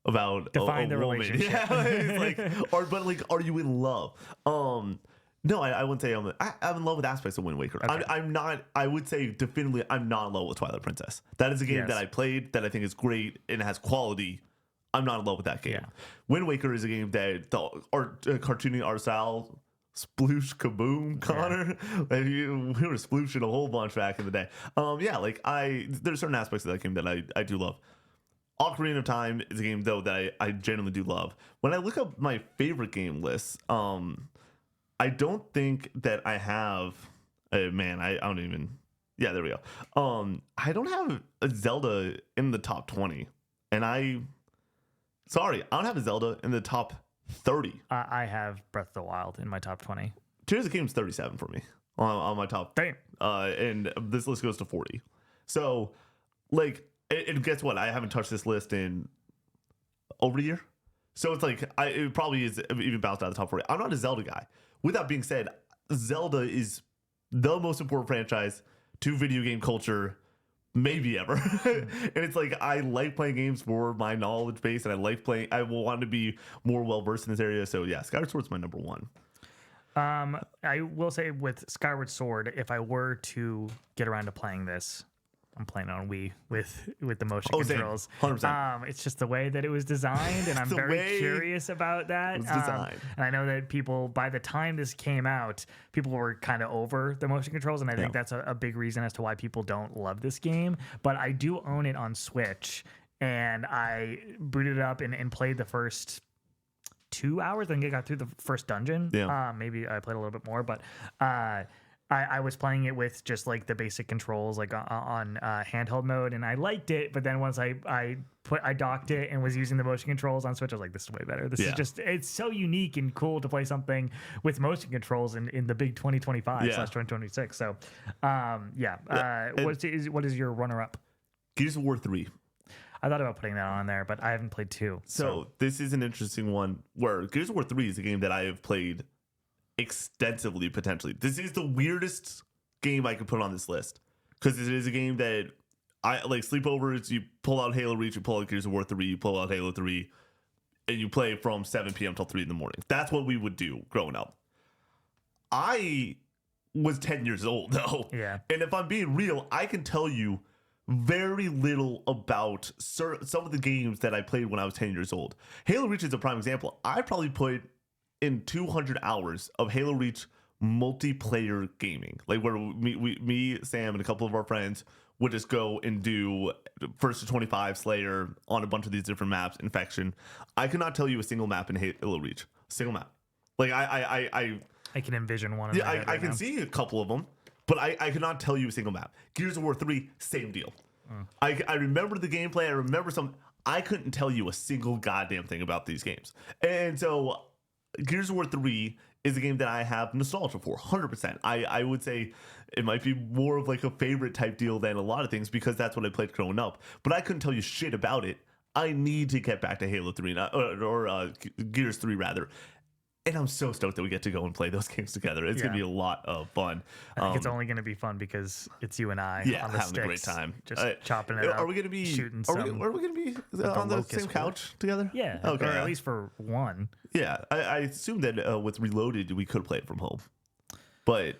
Speaker 2: about
Speaker 1: define the
Speaker 2: woman.
Speaker 1: relationship.
Speaker 2: Yeah, it's are you in love? No, I wouldn't say I'm in love with aspects of Wind Waker.
Speaker 1: Okay.
Speaker 2: I'm not. I would say definitively I'm not in love with Twilight Princess. That is a game that I played that I think is great and has quality. I'm not in love with that game.
Speaker 1: Yeah.
Speaker 2: Wind Waker is a game that the cartoony art style, sploosh kaboom, Connor. Like, we were splooshing a whole bunch back in the day. There's certain aspects of that game that I do love. Ocarina of Time is a game though that I genuinely do love. When I look up my favorite game lists, I don't think that I have. I don't even. Yeah, there we go. I don't have a Zelda in the top 20, and I don't have a Zelda in the top 30.
Speaker 1: I have Breath of the Wild in my top 20.
Speaker 2: Tears of the Kingdom's 37 for me on my top.
Speaker 1: Damn.
Speaker 2: And this list goes to 40. So, like, and guess what? I haven't touched this list in over a year. So it's like it probably is even bounced out of the top 40. I'm not a Zelda guy. With that being said, Zelda is the most important franchise to video game culture maybe ever. And it's like I like playing games for my knowledge base, and I want to be more well versed in this area. So yeah, Skyward Sword's my number one.
Speaker 1: I will say with Skyward Sword, if I were to get around to playing this, I'm playing on Wii with the motion controls.
Speaker 2: 100%.
Speaker 1: It's just the way that it was designed, and I'm very curious about that.
Speaker 2: It was designed.
Speaker 1: And I know that people, by the time this came out, people were kind of over the motion controls, and I think that's a big reason as to why people don't love this game. But I do own it on Switch, and I booted it up and played the first 2 hours. I think I got through the first dungeon.
Speaker 2: Yeah.
Speaker 1: Maybe I played a little bit more, but I was playing it with just like the basic controls, like on handheld mode, and I liked it. But then once I docked it and was using the motion controls on Switch, I was like, this is way better. This is just, it's so unique and cool to play something with motion controls in the big 2025/2026. So, what is your runner up?
Speaker 2: Gears of War 3.
Speaker 1: I thought about putting that on there, but I haven't played 2.
Speaker 2: So this is an interesting one where Gears of War 3 is a game that I have played extensively, potentially. This is the weirdest game I could put on this list because it is a game that I like. Sleepovers, you pull out Halo Reach, you pull out Gears of War 3, you pull out Halo 3, and you play from 7 p.m. till 3 in the morning. That's what we would do growing up. I was 10 years old though.
Speaker 1: Yeah.
Speaker 2: And if I'm being real, I can tell you very little about some of the games that I played when I was 10 years old. Halo Reach is a prime example. I probably put in 200 hours of Halo Reach multiplayer gaming, like where me, Sam, and a couple of our friends would just go and do first to 25 Slayer on a bunch of these different maps. Infection. I could not tell you a single map in Halo Reach. Single map. Like I
Speaker 1: can envision one.
Speaker 2: Yeah, I can see a couple of them, but I could not tell you a single map. Gears of War 3, same deal. I remember the gameplay. I remember some. I couldn't tell you a single goddamn thing about these games, and so Gears of War 3 is a game that I have nostalgia for, 100%. I would say it might be more of like a favorite type deal than a lot of things because that's what I played growing up. But I couldn't tell you shit about it. I need to get back to Halo 3 or Gears 3 rather. And I'm so stoked that we get to go and play those games together. It's going to be a lot of fun.
Speaker 1: I think it's only going to be fun because it's you and I on the
Speaker 2: having
Speaker 1: sticks,
Speaker 2: a great time.
Speaker 1: just chopping it up.
Speaker 2: Are we going to be
Speaker 1: shooting
Speaker 2: are we going to be on the same couch together?
Speaker 1: Yeah.
Speaker 2: Okay.
Speaker 1: Or at least for one.
Speaker 2: Yeah. I assume that with Reloaded, we could play it from home. But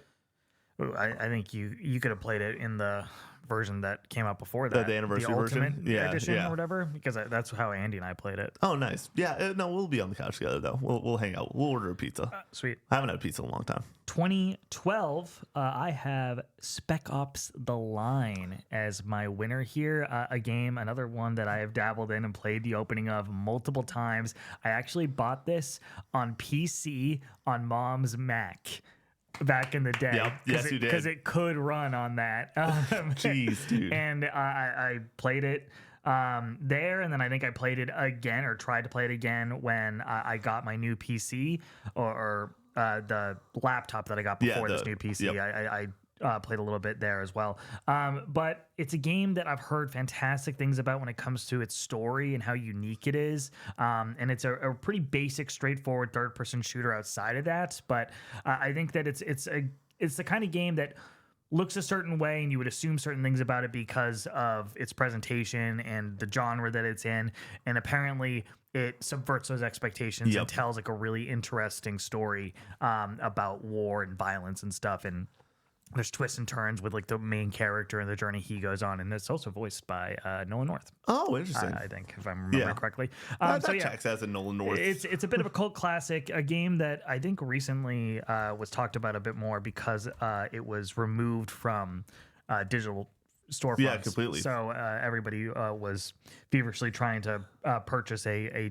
Speaker 1: I think you could have played it in the version that came out before that,
Speaker 2: the anniversary
Speaker 1: Ultimate
Speaker 2: version? Yeah,
Speaker 1: edition
Speaker 2: yeah.
Speaker 1: or whatever, because that's how Andy and I played it.
Speaker 2: Oh, nice. Yeah, no, we'll be on the couch together though. We'll hang out. We'll order a pizza.
Speaker 1: Sweet.
Speaker 2: I haven't had pizza in a long time.
Speaker 1: 2012, I have Spec Ops: The Line as my winner here. A game, another one that I have dabbled in and played the opening of multiple times. I actually bought this on PC on Mom's Mac back in the day.
Speaker 2: Yep. Yes, you did.
Speaker 1: Because it could run on that.
Speaker 2: Jeez, dude.
Speaker 1: And I played it there, and then I think I played it again or tried to play it again when I got my new PC or the laptop that I got before this new PC.
Speaker 2: Yep.
Speaker 1: I played a little bit there as well. But it's a game that I've heard fantastic things about when it comes to its story and how unique it is. And it's a pretty basic, straightforward third-person shooter outside of that. But I think that it's the kind of game that looks a certain way and you would assume certain things about it because of its presentation and the genre that it's in. And apparently it subverts those expectations and tells like a really interesting story about war and violence and stuff. And there's twists and turns with like the main character and the journey he goes on, and it's also voiced by Nolan North.
Speaker 2: Oh, interesting.
Speaker 1: I think, if I'm remembering correctly.
Speaker 2: That checks as a Nolan North.
Speaker 1: It's a bit of a cult classic, a game that I think recently was talked about a bit more because it was removed from digital storefronts.
Speaker 2: Yeah, completely.
Speaker 1: So everybody was feverishly trying to purchase a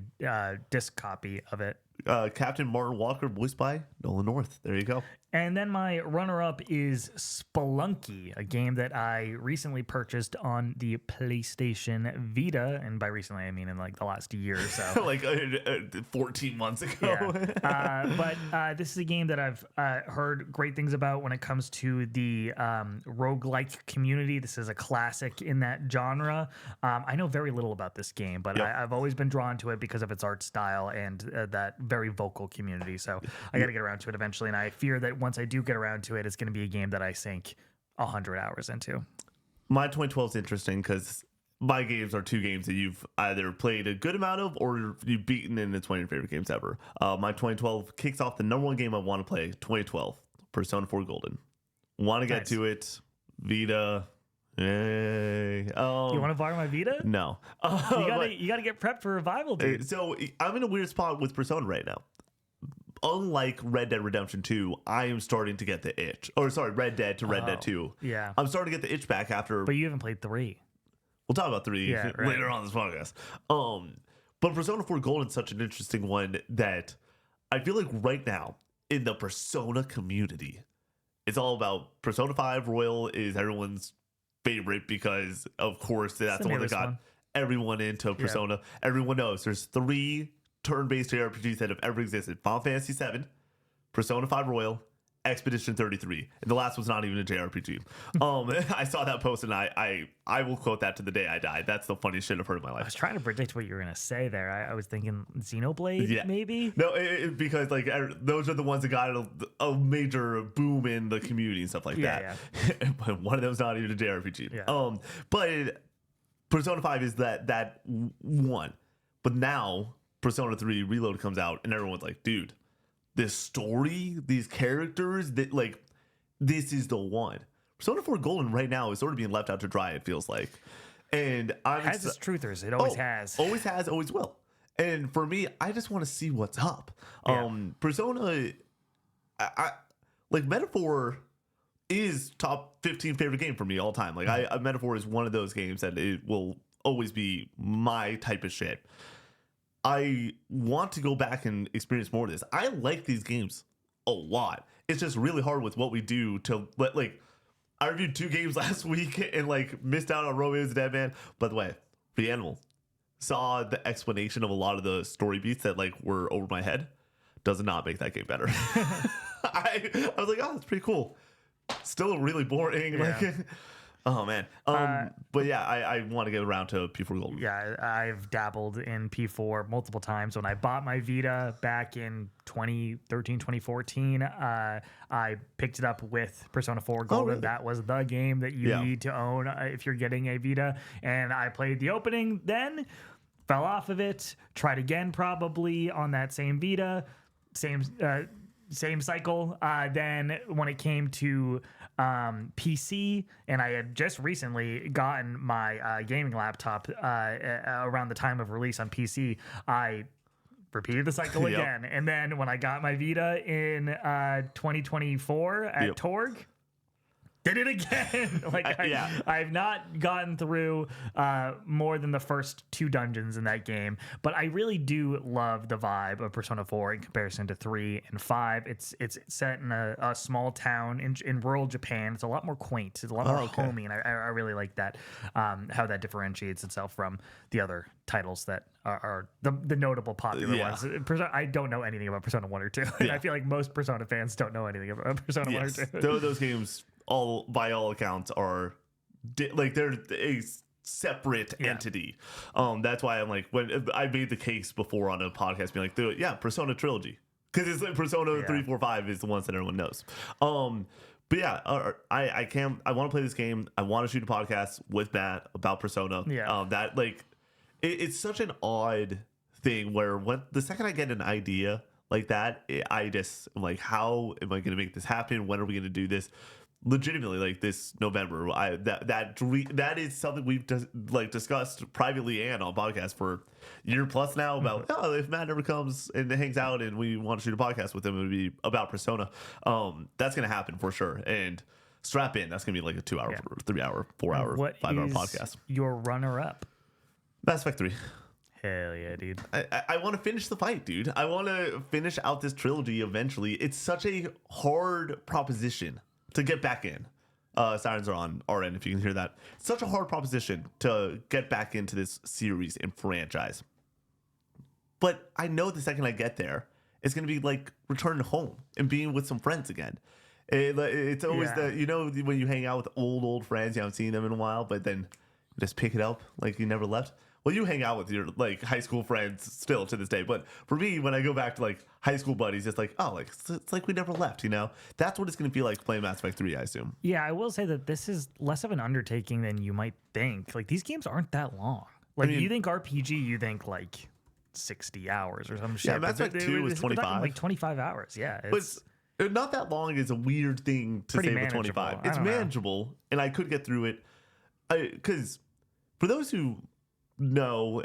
Speaker 1: disc copy of it.
Speaker 2: Captain Martin Walker, voiced by Nolan North. There you go.
Speaker 1: And then my runner-up is Spelunky, a game that I recently purchased on the PlayStation Vita, and by recently I mean in like the last year or so.
Speaker 2: Like 14 months ago.
Speaker 1: Yeah. But this is a game that I've heard great things about when it comes to the roguelike community. This is a classic in that genre. I know very little about this game, but I've always been drawn to it because of its art style and that very vocal community. So I got to get around to it eventually, and I fear that once I do get around to it, it's going to be a game that I sink 100 hours into.
Speaker 2: My 2012 is interesting because my games are two games that you've either played a good amount of or you've beaten, and it's one of your favorite games ever. My 2012 kicks off the number one game I want to play, 2012, Persona 4 Golden. Want to get to it. Vita. Yay.
Speaker 1: You want to borrow my Vita?
Speaker 2: No.
Speaker 1: You gotta get prepped for revival, dude.
Speaker 2: So I'm in a weird spot with Persona right now. Unlike Red Dead Redemption 2, I am starting to get the itch. Or sorry, Red Dead to Red Dead 2.
Speaker 1: Yeah.
Speaker 2: I'm starting to get the itch back after.
Speaker 1: But you haven't played 3.
Speaker 2: We'll talk about 3 later on this podcast. But Persona 4 Golden is such an interesting one that I feel like right now in the Persona community, it's all about Persona 5 Royal is everyone's favorite because, of course, that's the one that got everyone into Persona. Everyone knows there's 3 turn-based JRPGs that have ever existed: Final Fantasy VII, Persona 5 Royal, Expedition 33, and the last was not even a JRPG. I saw that post and I will quote that to the day I die. That's the funniest shit I've heard in my life.
Speaker 1: I was trying to predict what you were gonna say there. I was thinking Xenoblade, maybe.
Speaker 2: No, because like those are the ones that got a major boom in the community and stuff like that. Yeah. But one of them's not even a JRPG.
Speaker 1: Yeah.
Speaker 2: But Persona 5 is that one. But now Persona 3 Reload comes out and everyone's like, dude, this story, these characters, that like, this is the one. Persona 4 Golden right now is sort of being left out to dry, it feels like. And
Speaker 1: it has its truthers. It always has.
Speaker 2: Always has, always will. And for me, I just want to see what's up. Persona, I like Metaphor is top 15 favorite game for me all time. Like Metaphor is one of those games that it will always be my type of shit. I want to go back and experience more of this. I like these games a lot. It's just really hard with what we do to let, like, I reviewed 2 games last week and like missed out on Romeo's Dead Man. By the way, Reanimal saw the explanation of a lot of the story beats that like were over my head. Does not make that game better. I was like, oh, that's pretty cool. Still really boring.
Speaker 1: Yeah.
Speaker 2: Like, oh man. But yeah, I want to get around to P4 Golden.
Speaker 1: Yeah, I've dabbled in P4 multiple times. When I bought my Vita back in 2013, 2014, I picked it up with Persona 4 Golden.
Speaker 2: Oh, really?
Speaker 1: That was the game that you need to own if you're getting a Vita. And I played the opening, then fell off of it, tried again probably on that same Vita, same cycle. Then when it came to PC, and I had just recently gotten my gaming laptop around the time of release on PC. I repeated the cycle
Speaker 2: Yep.
Speaker 1: again, and then when I got my Vita in 2024 at Torg, did it again. I've not gotten through more than the first 2 dungeons in that game, but I really do love the vibe of Persona 4 in comparison to 3 and 5. It's set in a small town in rural Japan. It's a lot more quaint. It's a lot more homey, and I really like that, how that differentiates itself from the other titles that are the notable popular ones. I don't know anything about Persona 1 or 2, and I feel like most Persona fans don't know anything about Persona 1 or 2.
Speaker 2: Those games, by all accounts, are they're a separate entity. That's why I'm like, when I made the case before on a podcast being like, Persona trilogy, because it's like Persona 3, 4, 5 is the ones that everyone knows. But yeah, I want to play this game. I want to shoot a podcast with Matt about Persona. It's such an odd thing where the second I get an idea like that, I just am like, how am I going to make this happen? When are we going to do this? Legitimately, like this November, that is something we've discussed privately and on podcast for a year plus now about if Matt ever comes and hangs out and we want to shoot a podcast with him, it would be about Persona. That's gonna happen for sure. And strap in, that's gonna be like a 2-hour, 3-hour, 4-hour, 5-hour podcast.
Speaker 1: Your runner-up?
Speaker 2: Mass Effect 3.
Speaker 1: Hell yeah, dude.
Speaker 2: I want to finish the fight, dude. I want to finish out this trilogy eventually. It's such a hard proposition to get back in. Sirens are on our end, if you can hear that. It's such a hard proposition to get back into this series and franchise. But I know the second I get there, it's going to be like returning home and being with some friends again. It's always when you hang out with old friends, you haven't seen them in a while, but then you just pick it up like you never left. Well, you hang out with your high school friends still to this day, but for me, when I go back to high school buddies, it's it's like we never left. That's what it's going to feel like playing Mass Effect 3, I assume.
Speaker 1: Yeah, I will say that this is less of an undertaking than you might think. These games aren't that long. You think RPG, you think 60 hours or some shit.
Speaker 2: Yeah, Mass Effect 2 was 25.
Speaker 1: 25 hours. Yeah,
Speaker 2: but not that long is a weird thing to say with 25. It's manageable, and I could get through it. Because for those who know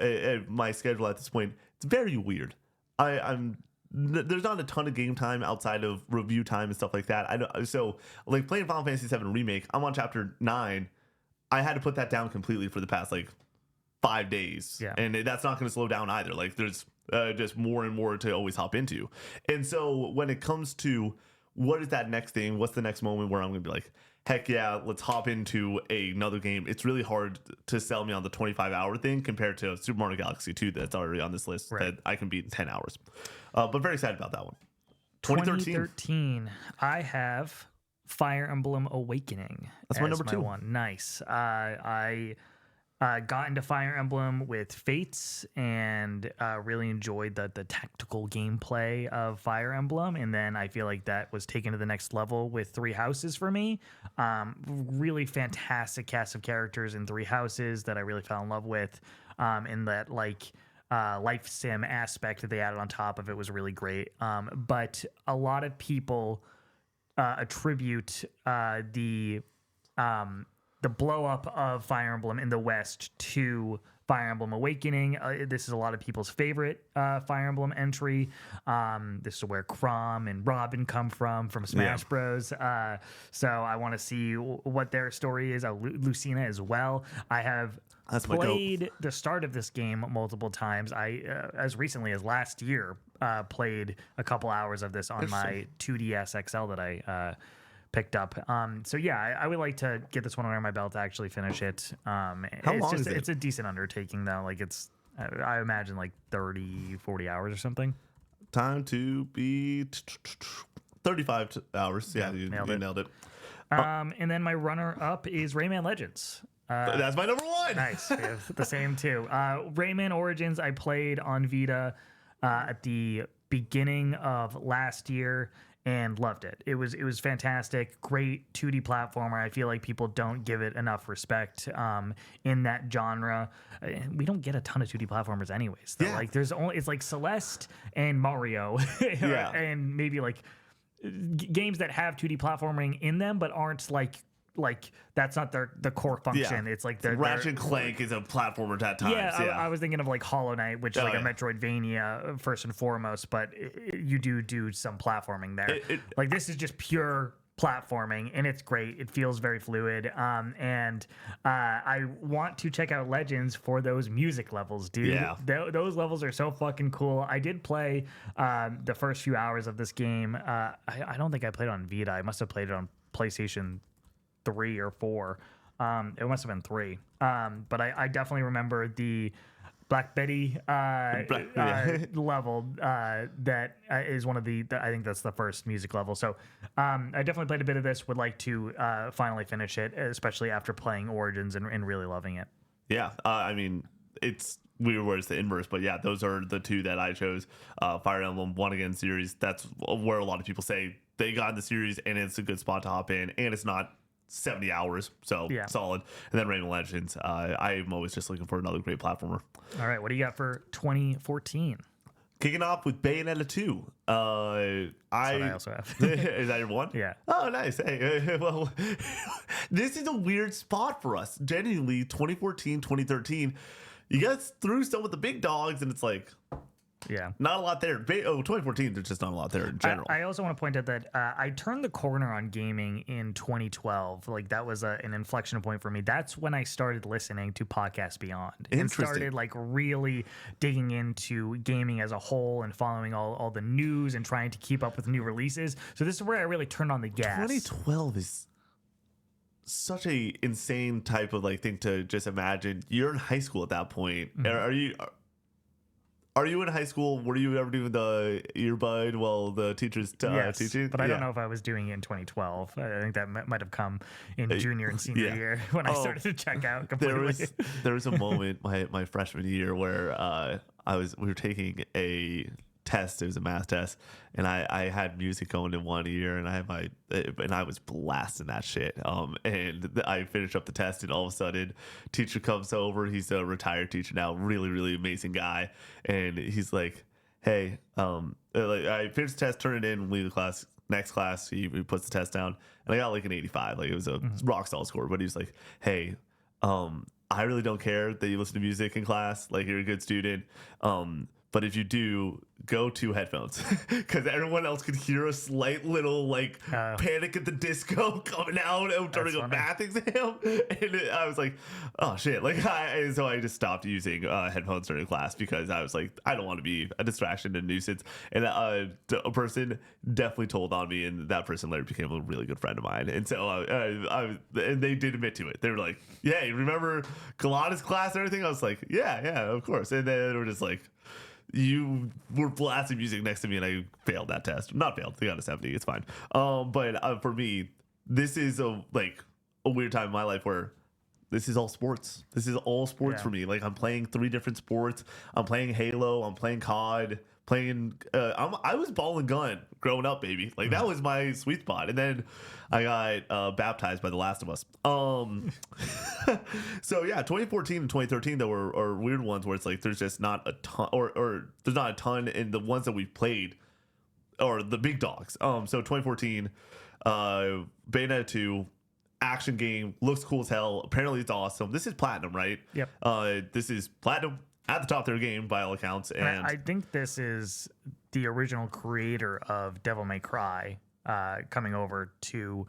Speaker 2: my schedule at this point, it's very weird. There's not a ton of game time outside of review time and stuff like that. Playing Final Fantasy VII Remake, I'm on chapter 9. I had to put that down completely for the past 5 days, and that's not going to slow down either. There's just more and more to always hop into, and so when it comes to what is that next thing, what's the next moment where I'm going to be like, heck yeah, let's hop into another game. It's really hard to sell me on the 25-hour thing compared to Super Mario Galaxy 2 that's already on this list that I can beat in 10 hours. But very excited about that one.
Speaker 1: 2013. I have Fire Emblem Awakening.
Speaker 2: That's my number 2.
Speaker 1: One. Nice. I got into Fire Emblem with Fates and really enjoyed the tactical gameplay of Fire Emblem. And then I feel like that was taken to the next level with Three Houses for me. Really fantastic cast of characters in Three Houses that I really fell in love with. And that life sim aspect that they added on top of it was really great. But a lot of people attribute the blow up of Fire Emblem in the West to Fire Emblem Awakening. This is a lot of people's favorite Fire Emblem entry. This is where Chrom and Robin come from Smash Bros. So I want to see what their story is. Lucina as well. I have played the start of this game multiple times. I, as recently as last year, played a couple hours of this on my 2DS XL that I picked up. So yeah, I would like to get this one under my belt to actually finish it.
Speaker 2: How long is it?
Speaker 1: It's a decent undertaking though. I imagine 30, 40 hours or something.
Speaker 2: Time to be 35 hours. Yeah, you nailed it.
Speaker 1: And then my runner up is Rayman Legends.
Speaker 2: That's my number 1.
Speaker 1: Nice. We have the same too. Rayman Origins I played on Vita at the beginning of last year and loved it. It was fantastic. Great 2D platformer. I feel like people don't give it enough respect in that genre. We don't get a ton of 2D platformers anyways. Though. There's only it's Celeste and Mario and maybe games that have 2D platforming in them, but aren't like that's not the core function.
Speaker 2: Yeah.
Speaker 1: It's like
Speaker 2: Ratchet and Clank is a platformer at times.
Speaker 1: Yeah, I was thinking of like Hollow Knight, which is like a Metroidvania first and foremost, but you do some platforming there. Like this is just pure platforming, and it's great. It feels very fluid, and I want to check out Legends for those music levels, dude.
Speaker 2: Yeah.
Speaker 1: Those levels are so fucking cool. I did play the first few hours of this game. I don't think I played it on Vita. I must have played it on PlayStation 3 or 4. It must have been 3. But I definitely remember the Black Betty level that is one of I think that's the first music level. So I definitely played a bit of this. Would like to finally finish it, especially after playing Origins and really loving it.
Speaker 2: Yeah, I mean, it's weird where it's the inverse, but yeah, those are the two that I chose. Fire Emblem One Again series. That's where a lot of people say they got in the series, and it's a good spot to hop in, and it's not 70 hours, so solid. And then Rayman Legends. I'm always just looking for another great platformer.
Speaker 1: All right, what do you got for 2014?
Speaker 2: Kicking off with Bayonetta 2.
Speaker 1: That's what I also have.
Speaker 2: Is that your one?
Speaker 1: Yeah.
Speaker 2: Oh, nice. Hey, well, this is a weird spot for us. Genuinely, 2014, 2013, you guys threw some with the big dogs, and it's like,
Speaker 1: yeah,
Speaker 2: not a lot there. 2014, there's just not a lot there in general.
Speaker 1: I also want to point out that I turned the corner on gaming in 2012. Like that was an inflection point for me. That's when I started listening to Podcast Beyond and started like really digging into gaming as a whole and following all the news and trying to keep up with new releases. So this is where I really turned on the gas.
Speaker 2: 2012 is such a insane type of like thing to just imagine. You're in high school at that point. Mm-hmm. Are you in high school? Were you ever doing the earbud while the teacher's teaching?
Speaker 1: But I don't know if I was doing it in 2012. I think that might have come in junior and senior year when I started to check out completely.
Speaker 2: There was a moment my freshman year where we were taking a test. It was a math test, and I had music going in one ear, and I was blasting that shit. And I finished up the test, and all of a sudden, teacher comes over. He's a retired teacher now, really, really amazing guy, and he's like, "Hey, I finished the test, turn it in, leave the class." Next class, he puts the test down, and I got like an 85. Like it was a rock solid score. But he's like, "Hey, I really don't care that you listen to music in class. Like you're a good student. But if you do, go to headphones because everyone else could hear a slight little like Panic at the Disco coming out during a math exam." And I was like, "Oh shit!" Like, so I just stopped using headphones during class because I was like, I don't want to be a distraction and nuisance. And a person definitely told on me, and that person later became a really good friend of mine. And so and they did admit to it. They were like, "Yeah, you remember Kalana's class and everything?" I was like, "Yeah, of course." And then they were just like, "You were blasting music next to me," and I failed that test. Not failed. They got a 70. It's fine. But for me, this is a weird time in my life where this is all sports. This is all sports for me. Like I'm playing 3 different sports. I'm playing Halo. I'm playing COD. I was ball and gun growing up, baby. Like that was my sweet spot. And then I got baptized by The Last of Us. So yeah, 2014 and 2013 though are weird ones where it's like there's just not a ton, or there's not a ton in the ones that we've played, or the big dogs. So 2014, Bayonetta 2. Action game, looks cool as hell. Apparently it's awesome. This is platinum, right?
Speaker 1: Yep.
Speaker 2: This is platinum at the top of their game by all accounts. And
Speaker 1: I think this is the original creator of Devil May Cry coming over to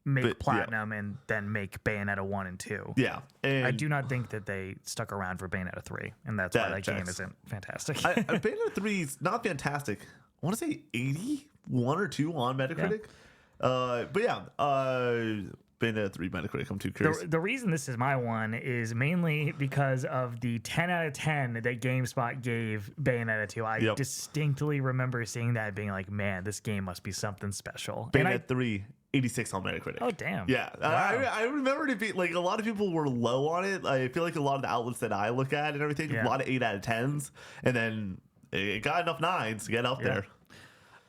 Speaker 1: make platinum and then make Bayonetta 1 and 2.
Speaker 2: Yeah. And
Speaker 1: I do not think that they stuck around for Bayonetta 3, and that's why that game isn't fantastic.
Speaker 2: Bayonetta 3 is not fantastic. I want to say 81 or 2 on Metacritic. Yeah. But yeah, Bayonetta 3 Metacritic. I'm too curious.
Speaker 1: The reason this is my one is mainly because of the 10 out of 10 that GameSpot gave Bayonetta 2. I distinctly remember seeing that and being like, man, this game must be something special.
Speaker 2: Bayonetta 3, 86 on Metacritic.
Speaker 1: Oh, damn.
Speaker 2: Yeah. Wow. I remember it being like a lot of people were low on it. I feel like a lot of the outlets that I look at and everything, a lot of 8 out of 10s. And then it got enough 9s to get up there.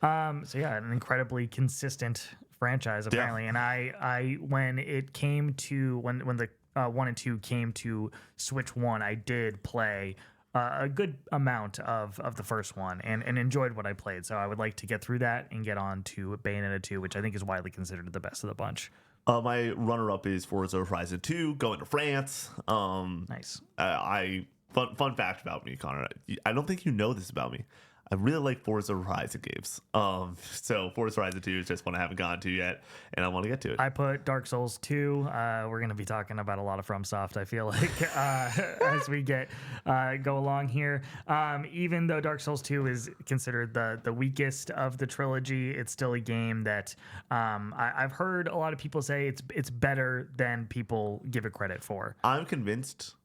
Speaker 1: So yeah, an incredibly consistent franchise apparently. And I when it came to when the 1 and 2 came to Switch 1, I did play a good amount of the first one and enjoyed what I played. So I would like to get through that and get on to Bayonetta 2, which I think is widely considered the best of the bunch.
Speaker 2: My runner-up is Forza Horizon 2, going to France.
Speaker 1: Nice.
Speaker 2: Fun fact about me, Connor. I don't think you know this about me. I really like Forza Horizon games. So Forza Horizon 2 is just one I haven't gotten to yet, and I want to get to it.
Speaker 1: I put Dark Souls 2. We're going to be talking about a lot of FromSoft, I feel like, as we go along here. Even though Dark Souls 2 is considered the weakest of the trilogy, it's still a game that I've heard a lot of people say it's better than people give it credit for.
Speaker 2: I'm convinced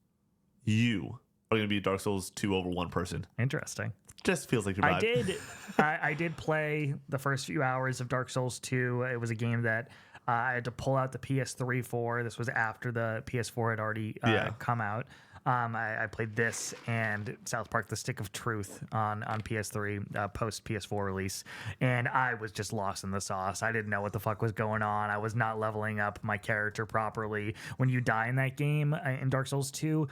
Speaker 2: you are going to be a Dark Souls 2 over 1 person.
Speaker 1: Interesting.
Speaker 2: Just feels like your vibe.
Speaker 1: I did play the first few hours of Dark Souls 2. It was a game that I had to pull out the PS3 for. This was after the PS4 had already come out. I played this and South Park: The Stick of Truth on PS3 post PS4 release, and I was just lost in the sauce. I didn't know what the fuck was going on. I was not leveling up my character properly. When you die in that game in Dark Souls 2,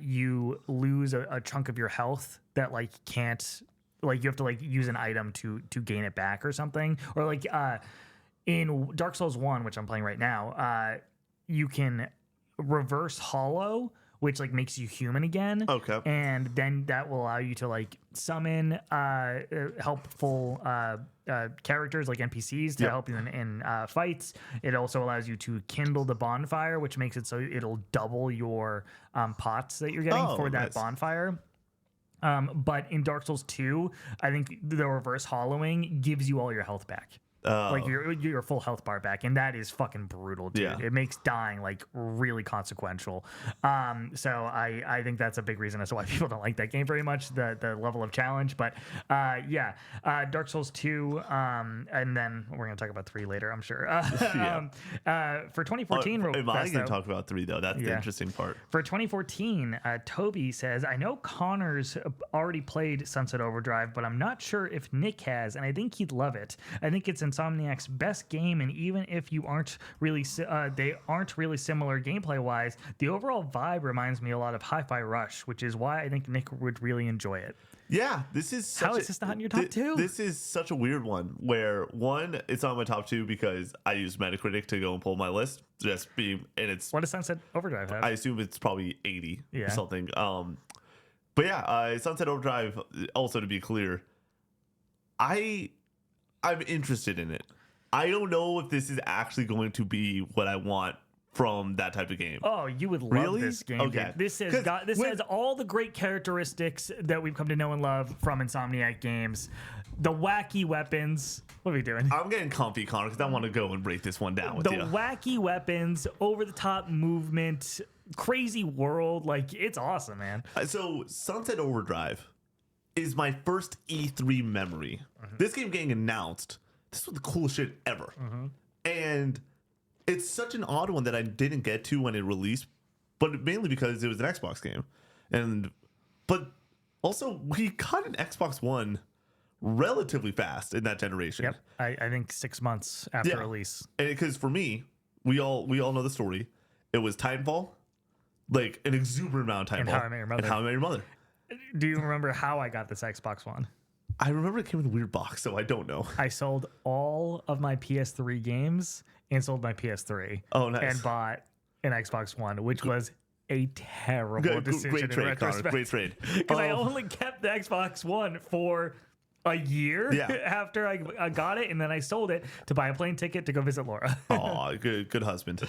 Speaker 1: you lose a chunk of your health that can't you have to use an item to gain it back or something, or in Dark Souls 1, which I'm playing right now, you can reverse hollow, which makes you human again.
Speaker 2: Okay.
Speaker 1: And then that will allow you to summon helpful characters like NPCs to help you in fights. It also allows you to kindle the bonfire, which makes it so it'll double your pots that you're getting for that bonfire. But in Dark Souls 2, I think the reverse hollowing gives you all your health back. Your full health bar back, and that is fucking brutal, dude. Yeah. It makes dying really consequential. So I think that's a big reason as to why people don't like that game very much, the level of challenge. But Dark Souls 2, and then we're gonna talk about 3 later, I'm sure. For 2014,
Speaker 2: am I gonna talk about 3 though? That's the interesting part.
Speaker 1: For 2014, Toby says, I know Connor's already played Sunset Overdrive, but I'm not sure if Nick has, and I think he'd love it. I think it's Insomniac's best game, and even if you aren't really they aren't really similar gameplay wise, the overall vibe reminds me a lot of Hi-Fi Rush, which is why I think Nick would really enjoy it.
Speaker 2: Yeah, this is
Speaker 1: how is this not in your top 2?
Speaker 2: This is such a weird one where it's on my top 2 because I use Metacritic to go and pull my list. And it's
Speaker 1: what does Sunset Overdrive have?
Speaker 2: I assume it's probably 80 or something. But yeah, Sunset Overdrive, also to be clear, I'm interested in it. I don't know if this is actually going to be what I want from that type of game.
Speaker 1: Oh, you would love this game.
Speaker 2: Okay.
Speaker 1: Dude. This has all the great characteristics that we've come to know and love from Insomniac games. The wacky weapons. What are we doing?
Speaker 2: I'm getting comfy, Connor, because I want to go and break this one down with you.
Speaker 1: The wacky weapons, over-the-top movement, crazy world. It's awesome, man.
Speaker 2: So Sunset Overdrive is my first E3 memory. This game getting announced, this was the coolest shit ever. And it's such an odd one that I didn't get to when it released, but mainly because it was an Xbox game. But also we got an Xbox One relatively fast in that generation.
Speaker 1: Yep. I think 6 months after release.
Speaker 2: And because for me, we all know the story. It was Titanfall, an exuberant amount of Titanfall.
Speaker 1: And How I Met Your Mother. Do you remember how I got this Xbox One?
Speaker 2: I remember it came in a weird box, so I don't know.
Speaker 1: I sold all of my PS3 games and sold my PS3.
Speaker 2: Oh, nice.
Speaker 1: And bought an Xbox One, which was a terrible decision.
Speaker 2: Great trade,
Speaker 1: in retrospect.
Speaker 2: Connor. Great trade.
Speaker 1: Because I only kept the Xbox One for a year after I got it, and then I sold it to buy a plane ticket to go visit Laura.
Speaker 2: Oh, good husband.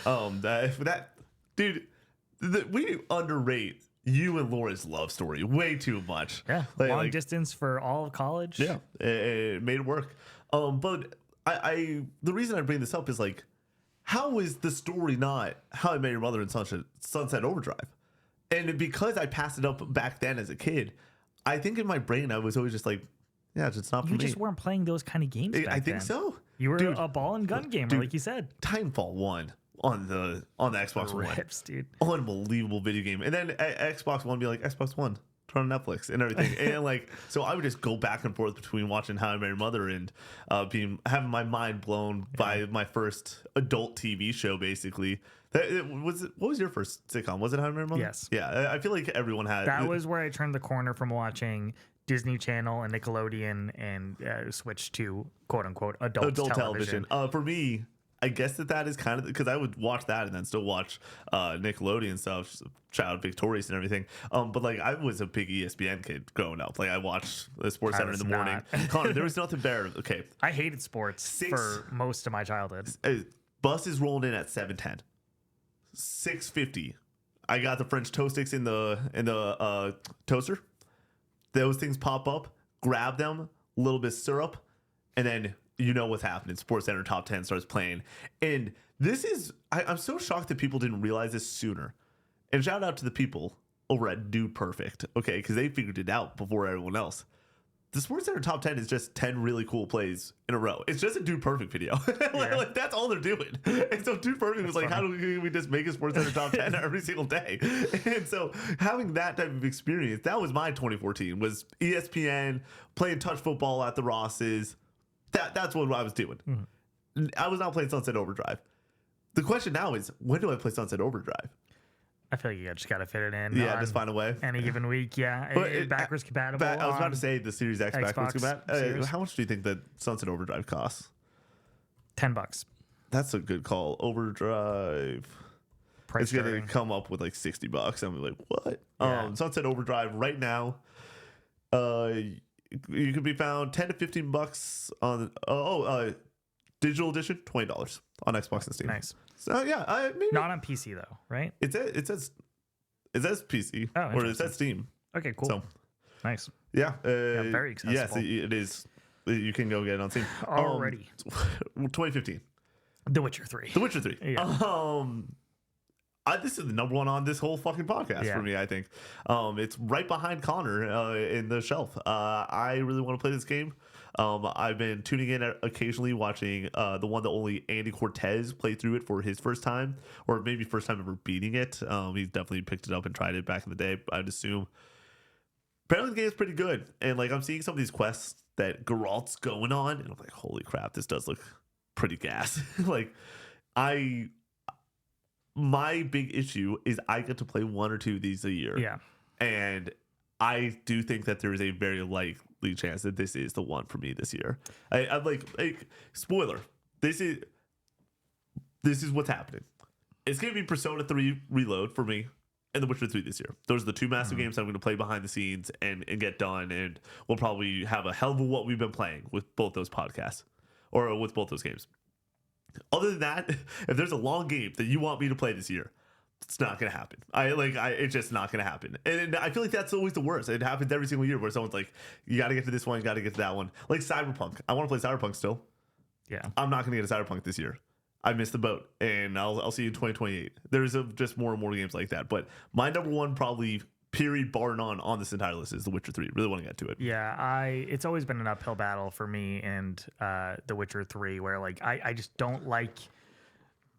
Speaker 2: Dude, we underrate you and Laura's love story way too much.
Speaker 1: Yeah, long distance for all of college.
Speaker 2: Yeah, it made it work. But the reason I bring this up is how is the story not How I Met Your Mother and Sunset Overdrive? And because I passed it up back then as a kid, I think in my brain I was always just it's not for me.
Speaker 1: You just weren't playing those kind of games back then.
Speaker 2: I think so.
Speaker 1: You were a ball and gun gamer, like you said.
Speaker 2: Titanfall 1 on the Xbox One.
Speaker 1: Rips, dude.
Speaker 2: Unbelievable video game. And then Xbox One be Xbox One. turn on Netflix and everything. And like, so I would just go back and forth between watching How I Met Your Mother and having my mind blown by my first adult TV show, basically. What was your first sitcom? Was it How I Met Your Mother?
Speaker 1: Yes.
Speaker 2: Yeah, I feel like everyone had.
Speaker 1: That was where I turned the corner from watching Disney Channel and Nickelodeon and switched to quote unquote adult television.
Speaker 2: For me, I guess that is kind of because I would watch that and then still watch Nickelodeon stuff, Child Victorious and everything. But like I was a big ESPN kid growing up. Like I watched the Sports Center in the morning. Connor, there was nothing better. Okay,
Speaker 1: I hated sports for most of my childhood.
Speaker 2: Bus is rolling in at 7:10, 6:50. I got the French toast sticks in the toaster. Those things pop up, grab them, a little bit of syrup, and then you know what's happening. Sports Center Top 10 starts playing. And this is, I'm so shocked that people didn't realize this sooner. And shout out to the people over at Dude Perfect, okay, because they figured it out before everyone else. The Sports Center Top 10 is just 10 really cool plays in a row. It's just a Dude Perfect video. Like, that's all they're doing. And so Dude Perfect was like, funny. How do we just make a Sports Center Top 10 every single day? And so having that type of experience, that was my 2014, was ESPN, playing touch football at the Rosses. That's what I was doing. Mm-hmm. I was not playing Sunset Overdrive. The question now is, when do I play Sunset Overdrive?
Speaker 1: I feel like you just got to fit it in.
Speaker 2: Yeah, just find a way.
Speaker 1: Any given week, yeah. But backwards compatible.
Speaker 2: I was about to say the Series X backwards compatible.
Speaker 1: How
Speaker 2: much do you think that Sunset Overdrive costs?
Speaker 1: $10.
Speaker 2: That's a good call. Overdrive. It's going to come up with like $60. I'm like, what? Yeah. Sunset Overdrive right now. You can be found $10 to $15 on digital edition, $20 on Xbox and Steam.
Speaker 1: Nice.
Speaker 2: So yeah, maybe
Speaker 1: not on PC though, right?
Speaker 2: It says PC or it says Steam.
Speaker 1: Okay, cool.
Speaker 2: So
Speaker 1: nice.
Speaker 2: Yeah,
Speaker 1: very accessible.
Speaker 2: Yes, it is. You can go get it on Steam.
Speaker 1: Already.
Speaker 2: 2015.
Speaker 1: The Witcher 3.
Speaker 2: The Witcher 3.
Speaker 1: Yeah.
Speaker 2: This is the number one on this whole fucking podcast for me, I think. It's right behind Connor in the shelf. I really want to play this game. I've been tuning in occasionally watching the one that only Andy Cortez played through it for his first time, or maybe first time ever beating it. He's definitely picked it up and tried it back in the day, I'd assume. Apparently the game is pretty good. And like I'm seeing some of these quests that Geralt's going on, and I'm like, holy crap, this does look pretty gas. Like my big issue is I get to play one or two of these a year.
Speaker 1: Yeah. And
Speaker 2: I do think that there is a very likely chance that this is the one for me this year. I'm like spoiler. This is what's happening. It's going to be Persona 3 Reload for me and The Witcher 3 this year. Those are the two massive games I'm going to play behind the scenes and get done. And we'll probably have a hell of a what we've been playing with both those podcasts or with both those games. Other than that, if there's a long game that you want me to play this year, it's not gonna happen. It's just not gonna happen. And I feel like that's always the worst. It happens every single year where someone's like, you got to get to this one, you got to get to that one. Like Cyberpunk. I want to play Cyberpunk still.
Speaker 1: Yeah.
Speaker 2: I'm not gonna get a Cyberpunk this year. I missed the boat, and I'll see you in 2028. There's just more and more games like that. But my number one, probably period bar none on this entire list, is The Witcher 3. Really want to get to it.
Speaker 1: Yeah, it's always been an uphill battle for me and The Witcher 3, where like I just don't like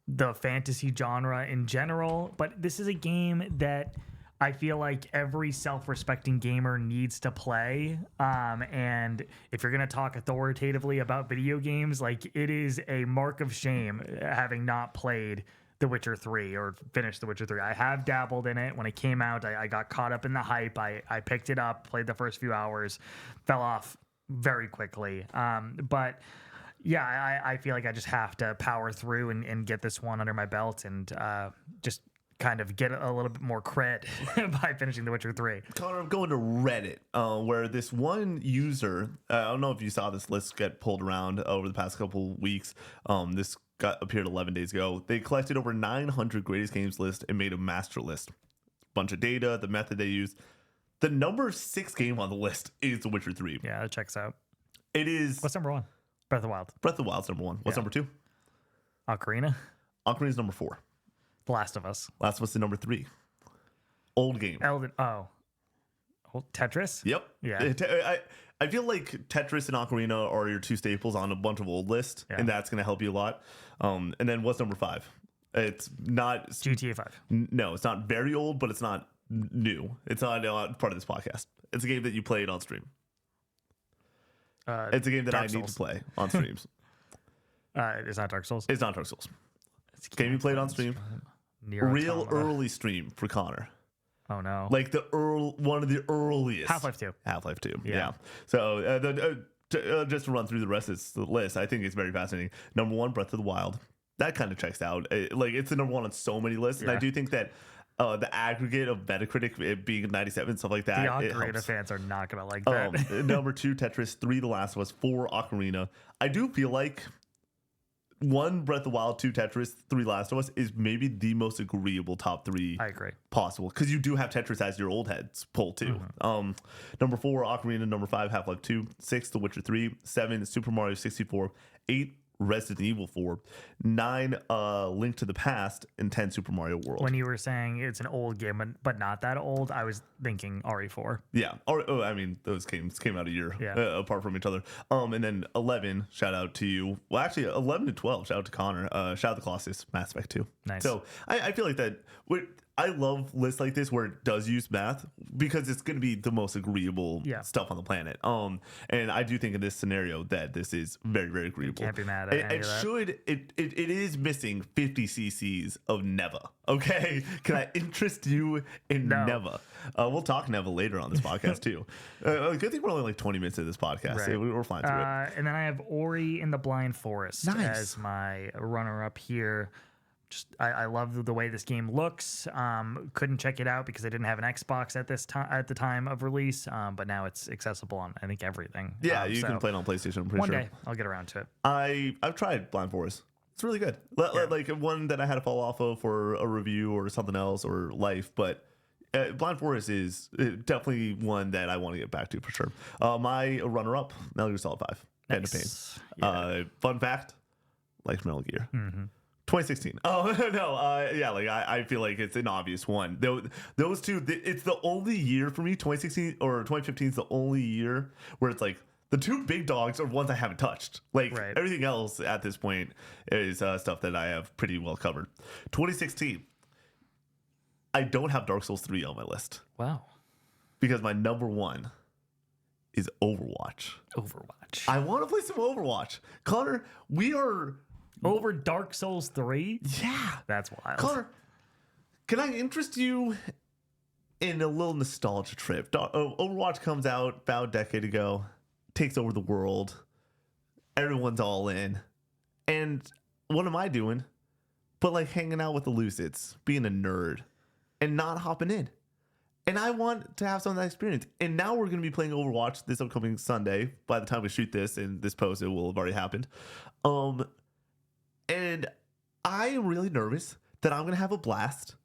Speaker 1: the fantasy genre in general, but this is a game that I feel like every self-respecting gamer needs to play. And if you're going to talk authoritatively about video games, like it is a mark of shame having not played The Witcher 3 or finished The Witcher 3. I have dabbled in it. When it came out, I got caught up in the hype. I picked it up, played the first few hours, fell off very quickly. But yeah, I feel like I just have to power through and get this one under my belt and just kind of get a little bit more cred by finishing The Witcher 3.
Speaker 2: Connor, I'm going to Reddit, where this one user, I don't know if you saw this list get pulled around over the past couple weeks. This appeared 11 days ago. They collected over 900 greatest games list and made a master list. Bunch of data, the method they used. The number 6 game on the list is The Witcher 3.
Speaker 1: Yeah, that checks out.
Speaker 2: It is.
Speaker 1: What's number 1? Breath of the Wild.
Speaker 2: Breath of the Wild's number 1. What's number 2?
Speaker 1: Ocarina.
Speaker 2: Ocarina's number 4.
Speaker 1: The Last of Us.
Speaker 2: Last of Us is number 3. Old game.
Speaker 1: Tetris?
Speaker 2: Yep.
Speaker 1: Yeah.
Speaker 2: I feel like Tetris and Ocarina are your two staples on a bunch of old lists, and that's going to help you a lot. And then what's number 5? It's not...
Speaker 1: GTA 5.
Speaker 2: No, it's not very old, but it's not new. It's not part of this podcast. It's a game that you played on stream. It's a game that
Speaker 1: Dark
Speaker 2: I need
Speaker 1: Souls.
Speaker 2: to play on streams.
Speaker 1: It's not Dark Souls.
Speaker 2: It's not Dark Souls.
Speaker 1: It's a
Speaker 2: Game you played on stream.
Speaker 1: Nier
Speaker 2: Real
Speaker 1: Automata.
Speaker 2: early stream for Connor.
Speaker 1: Oh no.
Speaker 2: Like one of the earliest.
Speaker 1: Half-Life 2.
Speaker 2: Half-Life 2.
Speaker 1: Yeah.
Speaker 2: Yeah. So just to run through the rest of the list, I think it's very fascinating. Number 1, Breath of the Wild. That kind of checks out. It's the number 1 on so many lists, and I do think that the aggregate of Metacritic it being 97 stuff like that.
Speaker 1: The Ocarina fans are not gonna like that.
Speaker 2: Number 2, Tetris. 3, The Last of Us. 4, Ocarina. I do feel like 1, Breath of the Wild. 2, Tetris. 3, Last of Us is maybe the most agreeable top 3
Speaker 1: I agree.
Speaker 2: possible, because you do have Tetris as your old heads pull too. Number 4, Ocarina. Number 5, Half-Life 2. 6, The Witcher 3. 7, Super Mario 64. 8, Resident Evil 4. 9, Link to the Past. And 10, Super Mario World.
Speaker 1: When you were saying it's an old game, but not that old, I was thinking RE4.
Speaker 2: Yeah. I mean, those games came out a year apart from each other. And then 11, shout out to you. Well, actually, 11 to 12, shout out to Connor. Shout out to Colossus, Mass Effect 2.
Speaker 1: Nice.
Speaker 2: So I feel like that. I love lists like this where it does use math, because it's going to be the most agreeable stuff on the planet. And I do think in this scenario that this is very, very agreeable.
Speaker 1: Can't be mad at any of that.
Speaker 2: It is missing 50 cc's of Neva. Okay, can I interest you in Neva? We'll talk Neva later on this podcast too. Good thing we're only like 20 minutes into this podcast.
Speaker 1: Right.
Speaker 2: We're flying through it.
Speaker 1: And then I have Ori and the Blind Forest as my runner-up here. I love the way this game looks. Couldn't check it out because I didn't have an Xbox at the time of release. But now it's accessible on I think everything.
Speaker 2: Yeah, you can play it on PlayStation. I'm pretty
Speaker 1: one
Speaker 2: sure.
Speaker 1: day I'll get around to it.
Speaker 2: I've tried Blind Forest. It's really good. Like one that I had to fall off of for a review or something else or life, but Blind Forest is definitely one that I want to get back to for sure. My runner-up, Metal Gear Solid 5. End of pain. Fun fact, like Metal Gear. 2016. Oh no, I feel like it's an obvious one. Those two, it's the only year for me. 2016 or 2015 is the only year where it's like the two big dogs are ones I haven't touched. Everything else at this point is stuff that I have pretty well covered. 2016, I don't have Dark Souls 3 on my list.
Speaker 1: Wow.
Speaker 2: Because my number 1 is Overwatch. I want to play some Overwatch. Connor, we are
Speaker 1: over Dark Souls 3?
Speaker 2: Yeah.
Speaker 1: That's wild.
Speaker 2: Connor, can I interest you in a little nostalgia trip? Overwatch comes out about a decade ago, takes over the world. Everyone's all in. And what am I doing? But like hanging out with the Lucids, being a nerd, and not hopping in. And I want to have some of that experience. And now we're going to be playing Overwatch this upcoming Sunday. By the time we shoot this and this post, it will have already happened. And I am really nervous that I'm going to have a blast.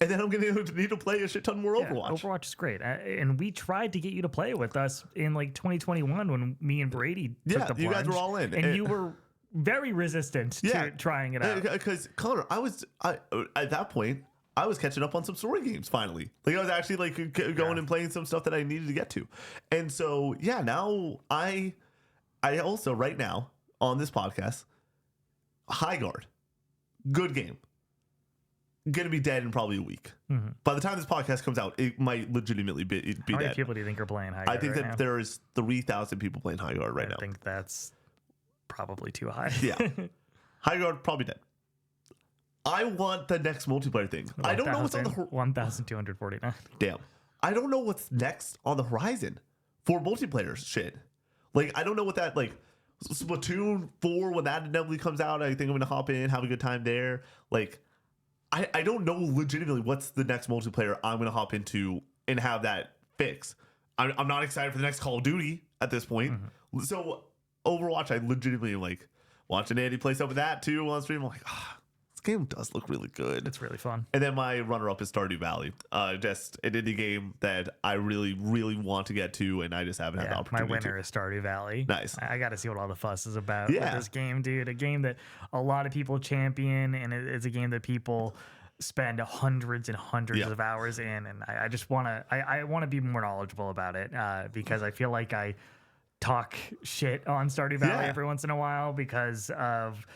Speaker 2: And then I'm going to need to play a shit ton more Overwatch.
Speaker 1: Overwatch is great. And we tried to get you to play with us in like 2021 when me and Brady took the plunge.
Speaker 2: You guys were all in.
Speaker 1: And you were very resistant to trying it out.
Speaker 2: Because, Connor, at that point, I was catching up on some story games finally. Like I was actually going and playing some stuff that I needed to get to. And so, now I also right now on this podcast, High Guard, good game. Gonna be dead in probably a week. By the time this podcast comes out, it might legitimately be dead.
Speaker 1: How many people do you think are playing High Guard?
Speaker 2: I think that there's 3,000 people playing High Guard right now.
Speaker 1: I think that's probably too high.
Speaker 2: Yeah. High Guard probably dead. I want the next multiplayer thing. I don't know what's on the
Speaker 1: 1,249.
Speaker 2: Damn. I don't know what's next on the horizon for multiplayer shit. Like I don't know what that Splatoon 4 when that inevitably comes out. I think I'm gonna hop in, have a good time there. Like I don't know legitimately what's the next multiplayer I'm gonna hop into and have that fix. I'm not excited for the next Call of Duty at this point. So Overwatch, I legitimately am like watching Andy play stuff with that too on stream. I'm like, this game does look really good.
Speaker 1: It's really fun.
Speaker 2: And then my runner-up is Stardew Valley. Just an indie game that I really, really want to get to, and I just haven't had the opportunity.
Speaker 1: My winner is Stardew Valley.
Speaker 2: Nice.
Speaker 1: I got to see what all the fuss is about with this game, dude. A game that a lot of people champion, and it's a game that people spend hundreds and hundreds of hours in. And I just want to, I want to be more knowledgeable about it because I feel like I talk shit on Stardew Valley every once in a while because of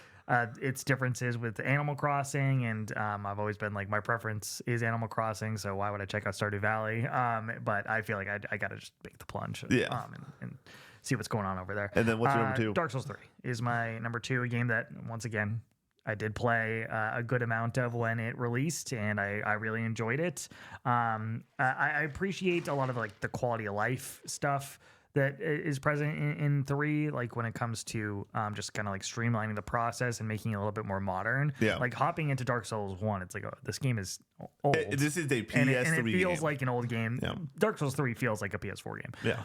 Speaker 1: its differences with Animal Crossing, and I've always been like my preference is Animal Crossing, so why would I check out Stardew Valley? But I feel like I gotta just make the plunge, and see what's going on over there.
Speaker 2: And then what's your number 2?
Speaker 1: Dark Souls 3 is my number 2, a game that once again I did play a good amount of when it released, and I really enjoyed it. I appreciate a lot of like the quality of life stuff that is present in 3, like when it comes to just kind of like streamlining the process and making it a little bit more modern.
Speaker 2: Yeah.
Speaker 1: Like hopping into Dark Souls 1, it's like, oh, this game is old.
Speaker 2: This is a PS3
Speaker 1: and it feels
Speaker 2: game.
Speaker 1: like an old game.
Speaker 2: Yeah.
Speaker 1: Dark Souls 3 feels like a PS4 game.
Speaker 2: Yeah.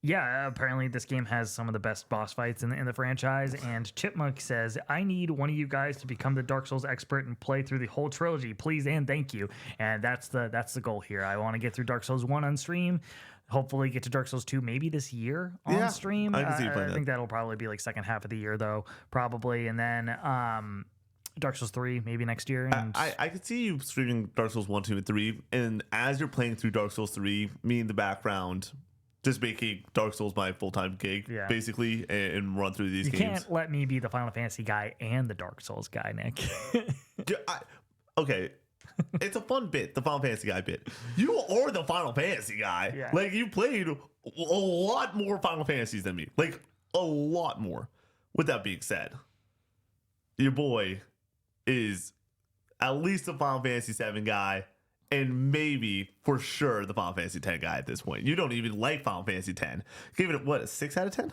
Speaker 1: Yeah, apparently this game has some of the best boss fights in the franchise. And Chipmunk says, I need one of you guys to become the Dark Souls expert and play through the whole trilogy, please and thank you. And that's the goal here. I want to get through Dark Souls 1 on stream. Hopefully get to Dark Souls 2 maybe this year on stream.
Speaker 2: I can see you playing
Speaker 1: I think that'll probably be like second half of the year though, probably. And then Dark Souls 3 maybe next year. And
Speaker 2: I could see you streaming Dark Souls 1, 2, and 3. And as you're playing through Dark Souls 3, me in the background just making Dark Souls my full-time gig, basically, and run through these games.
Speaker 1: You can't let me be the Final Fantasy guy and the Dark Souls guy, Nick.
Speaker 2: Okay. It's a fun bit, the Final Fantasy guy bit. You are the Final Fantasy guy.
Speaker 1: Yeah.
Speaker 2: Like, you played a lot more Final Fantasies than me. Like, a lot more. With that being said, your boy is at least a Final Fantasy 7 guy, and maybe for sure the Final Fantasy 10 guy at this point. You don't even like Final Fantasy 10. Give it a 6 out of 10?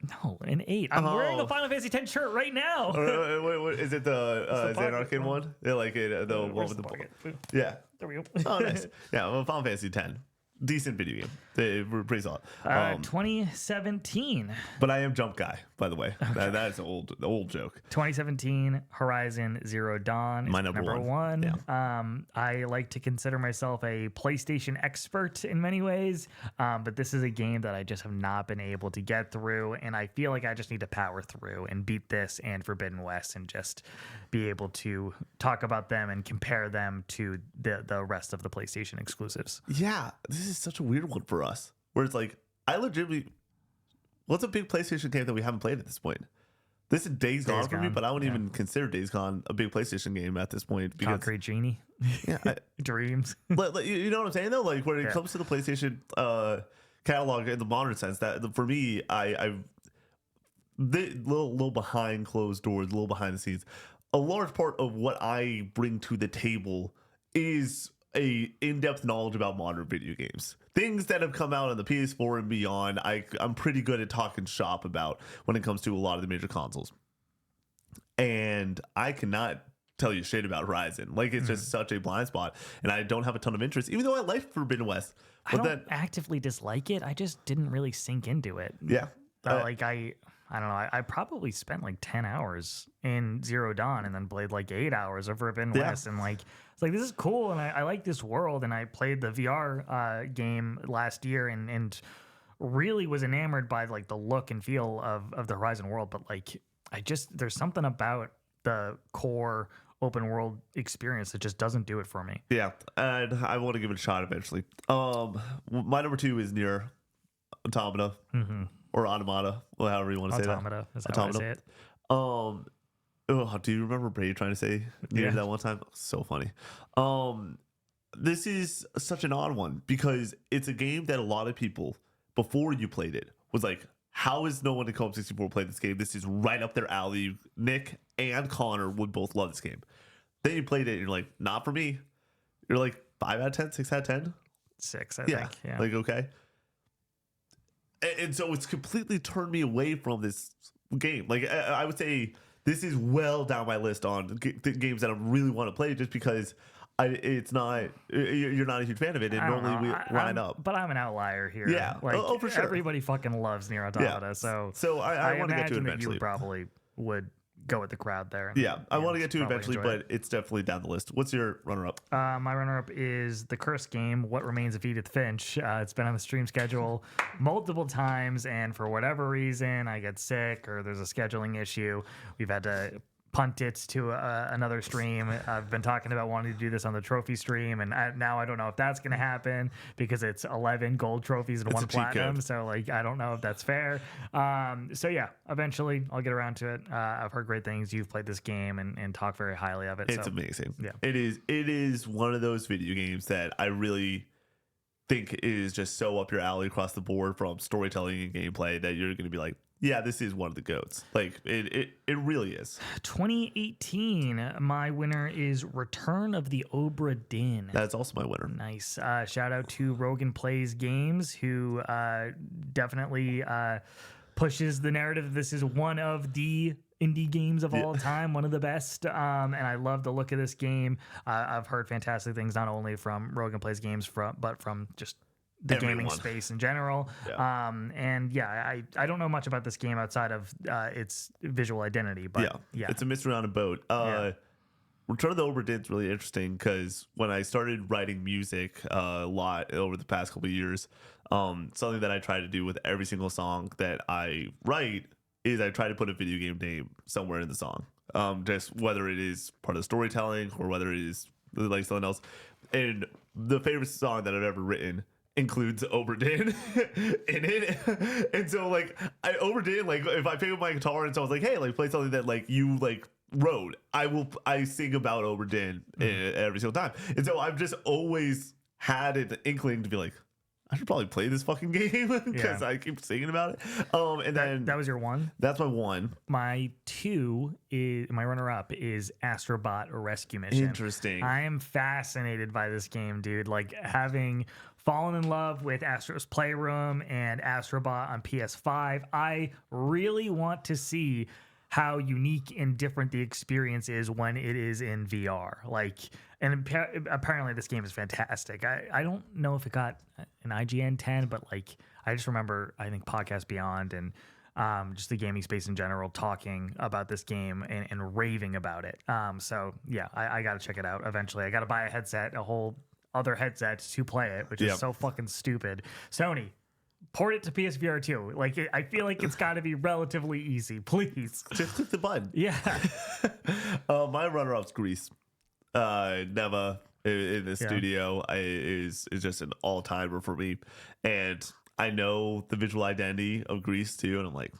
Speaker 1: No, an 8. I'm wearing a Final Fantasy 10 shirt right now.
Speaker 2: Wait, is it the Xanarcane one? Yeah, like the one with the
Speaker 1: pocket.
Speaker 2: Yeah.
Speaker 1: There we go.
Speaker 2: Oh, nice. Yeah, well, Final Fantasy 10. Decent video game. They were pretty solid.
Speaker 1: 2017.
Speaker 2: But I am Jump Guy, by the way.
Speaker 1: Okay.
Speaker 2: That's an old joke.
Speaker 1: 2017 Horizon Zero Dawn is
Speaker 2: My number one.
Speaker 1: Yeah. I like to consider myself a PlayStation expert in many ways, but this is a game that I just have not been able to get through, and I feel like I just need to power through and beat this and Forbidden West and just be able to talk about them and compare them to the rest of the PlayStation exclusives.
Speaker 2: Yeah, this is such a weird one for us, where it's like, I legitimately, what's a big PlayStation game that we haven't played at this point? This is Days Gone for me, but I wouldn't even consider Days Gone a big PlayStation game at this point. Because,
Speaker 1: Concrete Genie.
Speaker 2: Yeah.
Speaker 1: Dreams.
Speaker 2: You know what I'm saying, though? Like, when it comes to the PlayStation catalog in the modern sense, that for me, I've little behind closed doors, a little behind the scenes. A large part of what I bring to the table is a in-depth knowledge about modern video games. Things that have come out on the PS4 and beyond, I'm pretty good at talking shop about when it comes to a lot of the major consoles. And I cannot tell you shit about Horizon. Like, it's just such a blind spot, and I don't have a ton of interest, even though I like Forbidden West. But
Speaker 1: I don't actively dislike it. I just didn't really sink into it.
Speaker 2: Yeah.
Speaker 1: I don't know. I probably spent like 10 hours in Zero Dawn and then played like 8 hours of Forbidden West. And like, it's like, this is cool. And I like this world. And I played the VR game last year and really was enamored by like the look and feel of the Horizon world. But like, there's something about the core open world experience that just doesn't do it for me.
Speaker 2: Yeah. And I want to give it a shot eventually. My number 2 is Nier Automata. Mm-hmm. Or Automata, or however you want to say that.
Speaker 1: Automata, is how I say it.
Speaker 2: Do you remember Brady trying to say Nier that one time? So funny. This is such an odd one because it's a game that a lot of people, before you played it, was like, how is no one in Co-op 64 played this game? This is right up their alley. Nick and Connor would both love this game. Then you played it and you're like, not for me. You're like 5 out of 10, 6 out of 10?
Speaker 1: 6, I think. Yeah.
Speaker 2: Like, okay. And so it's completely turned me away from this game. Like, I would say this is well down my list on games that I really want to play, just because you're not a huge fan of it, and normally we line up.
Speaker 1: But I'm an outlier here.
Speaker 2: Yeah,
Speaker 1: like,
Speaker 2: for sure.
Speaker 1: Everybody fucking loves Nier Automata,
Speaker 2: so I want to get to it eventually.
Speaker 1: You probably would go with the crowd there.
Speaker 2: I want to get to it eventually, but it's definitely down the list. What's your runner-up?
Speaker 1: My runner-up is the cursed game, What Remains of Edith Finch. It's been on the stream schedule multiple times, and for whatever reason, I get sick or there's a scheduling issue. We've had to punt it to another stream. I've been talking about wanting to do this on the trophy stream, and now I don't know if that's going to happen because it's 11 gold trophies and one platinum. So like, I don't know if that's fair. So yeah, eventually I'll get around to it. I've heard great things. You've played this game and talk very highly of it.
Speaker 2: It's amazing.
Speaker 1: Yeah,
Speaker 2: it is one of those video games that I really think is just so up your alley across the board from storytelling and gameplay that you're going to be like, yeah, this is one of the GOATs. Like, it really is.
Speaker 1: 2018, my winner is Return of the Obra Dinn.
Speaker 2: That's also my winner.
Speaker 1: Nice. Shout out to Rogan Plays Games, who definitely pushes the narrative. This is one of the indie games of all time, one of the best. And I love the look of this game. I've heard fantastic things, not only from Rogan Plays Games, but from just the gaming space in general. And yeah, I don't know much about this game outside of its visual identity, but yeah.
Speaker 2: It's a mystery on a boat. Return of the Obra Dinn is really interesting because when I started writing music a lot over the past couple of years, something that I try to do with every single song that I write is I try to put a video game name somewhere in the song, just whether it is part of the storytelling or whether it is like something else. And the favorite song that I've ever written includes Obra Dinn in it. And so like Obra Dinn, like if I pick up my guitar and someone's like, hey, like play something that like you like wrote, I sing about Obra Dinn every single time. And so I've just always had an inkling to be like, I should probably play this fucking game because I keep singing about it. And then
Speaker 1: that was your one.
Speaker 2: That's my one.
Speaker 1: My two is my runner-up is Astrobot Rescue Mission.
Speaker 2: Interesting.
Speaker 1: I am fascinated by this game, dude. Like having fallen in love with Astro's Playroom and Astrobot on PS5, I really want to see how unique and different the experience is when it is in VR. Like, and apparently this game is fantastic. I don't know if it got an IGN 10, but like, I just remember, I think Podcast Beyond and just the gaming space in general talking about this game and raving about it. So yeah, I got to check it out eventually. I got to buy a headset, a whole other headset to play it, which is so fucking stupid. Sony, port it to PSVR 2. Like, I feel like it's got to be relatively easy. Please.
Speaker 2: Just click the button.
Speaker 1: Yeah.
Speaker 2: My runner-up's Grease. Neva in the studio is just an all-timer for me. And I know the visual identity of Grease, too. And I'm like,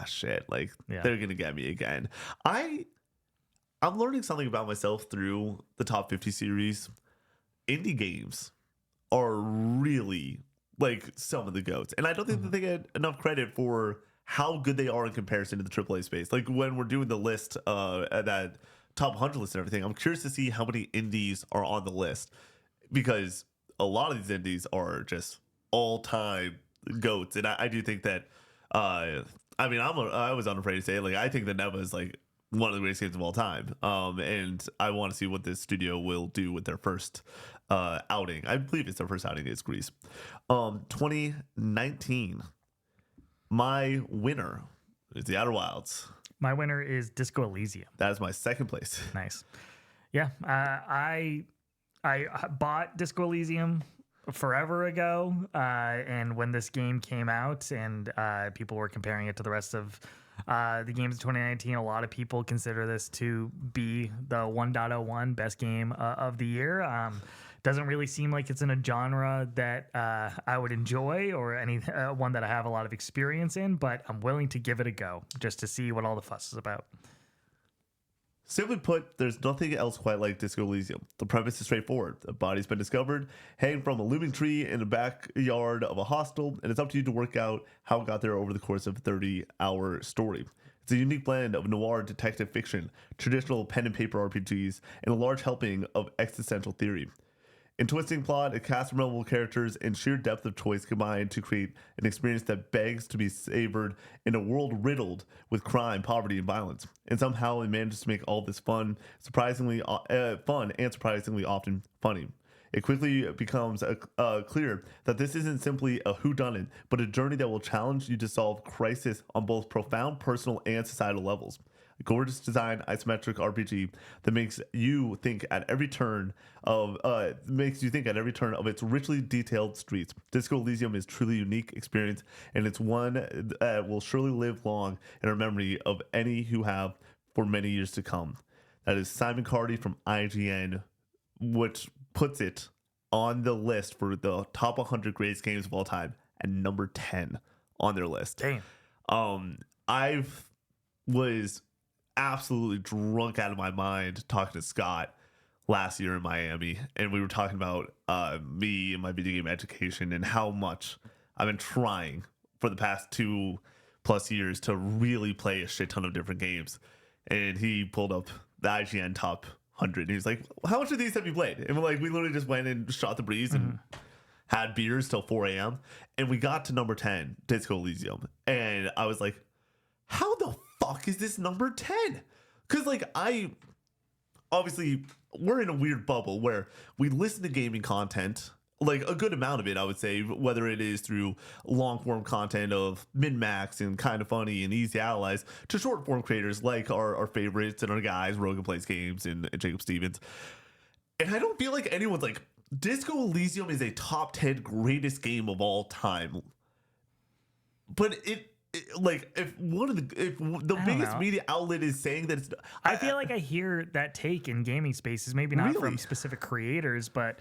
Speaker 2: shit. Like, they're going to get me again. I'm learning something about myself through the Top 50 series. Indie games are really like some of the GOATs. And I don't think that they get enough credit for how good they are in comparison to the AAA space. Like when we're doing the list, that top 100 list and everything, I'm curious to see how many indies are on the list because a lot of these indies are just all-time GOATs. And I do think that, I was unafraid to say it. Like, I think that Neva is like one of the greatest games of all time. And I want to see what this studio will do with their first outing. I believe it's their first outing is Grease. 2019. My winner is The Outer Wilds.
Speaker 1: My winner is Disco Elysium.
Speaker 2: That is my second place.
Speaker 1: Nice. Yeah. I bought Disco Elysium forever ago. And when this game came out and people were comparing it to the rest of the games of 2019, a lot of people consider this to be the 1.01 best game of the year. Doesn't really seem like it's in a genre that I would enjoy or any one that I have a lot of experience in, but I'm willing to give it a go just to see what all the fuss is about.
Speaker 2: Simply put, there's nothing else quite like Disco Elysium. The premise is straightforward. A body's been discovered, hanging from a looming tree in the backyard of a hostel, and it's up to you to work out how it got there over the course of a 30-hour story. It's a unique blend of noir detective fiction, traditional pen and paper RPGs, and a large helping of existential theory. In twisting plot, a cast of memorable characters, and sheer depth of choice combine to create an experience that begs to be savored in a world riddled with crime, poverty, and violence. And somehow it manages to make all this fun, surprisingly fun, and surprisingly often funny. It quickly becomes clear that this isn't simply a whodunit, but a journey that will challenge you to solve crisis on both profound personal and societal levels. A gorgeous design isometric RPG that makes you think at every turn of its richly detailed streets. Disco Elysium is truly unique experience, and it's one that will surely live long in our memory of any who have for many years to come. That is Simon Cardy from IGN, which puts it on the list for the top 100 greatest games of all time and number 10 on their list.
Speaker 1: Damn.
Speaker 2: I was absolutely drunk out of my mind talking to Scott last year in Miami, and we were talking about me and my video game education and how much I've been trying for the past 2+ years to really play a shit ton of different games. And he pulled up the IGN top 100, and he was like, how much of these have you played? And we're like, we literally just went and shot the breeze and had beers till 4 a.m. And we got to number 10, Disco Elysium. And I was like, how the fuck is this number 10? Because, like, obviously, we're in a weird bubble where we listen to gaming content, like a good amount of it, I would say, whether it is through long form content of min-max and kind of funny and easy allies to short form creators like our favorites and our guys, Rogan Plays Games and Jacob Stevens. And I don't feel like anyone's like, Disco Elysium is a top 10 greatest game of all time. But like, if the biggest media outlet is saying that it's,
Speaker 1: I feel like I hear that take in gaming spaces, maybe not
Speaker 2: Really?
Speaker 1: from specific creators, but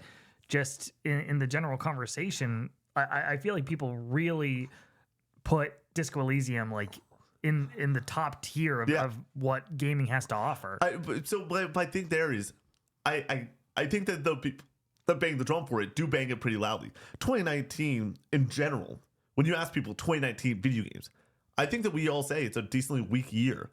Speaker 1: just in the general conversation. I feel like people really put Disco Elysium like in the top tier of what gaming has to offer.
Speaker 2: But I think there is, I think that the people that bang the drum for it do bang it pretty loudly. 2019 in general, when you ask people 2019 video games, I think that we all say it's a decently weak year.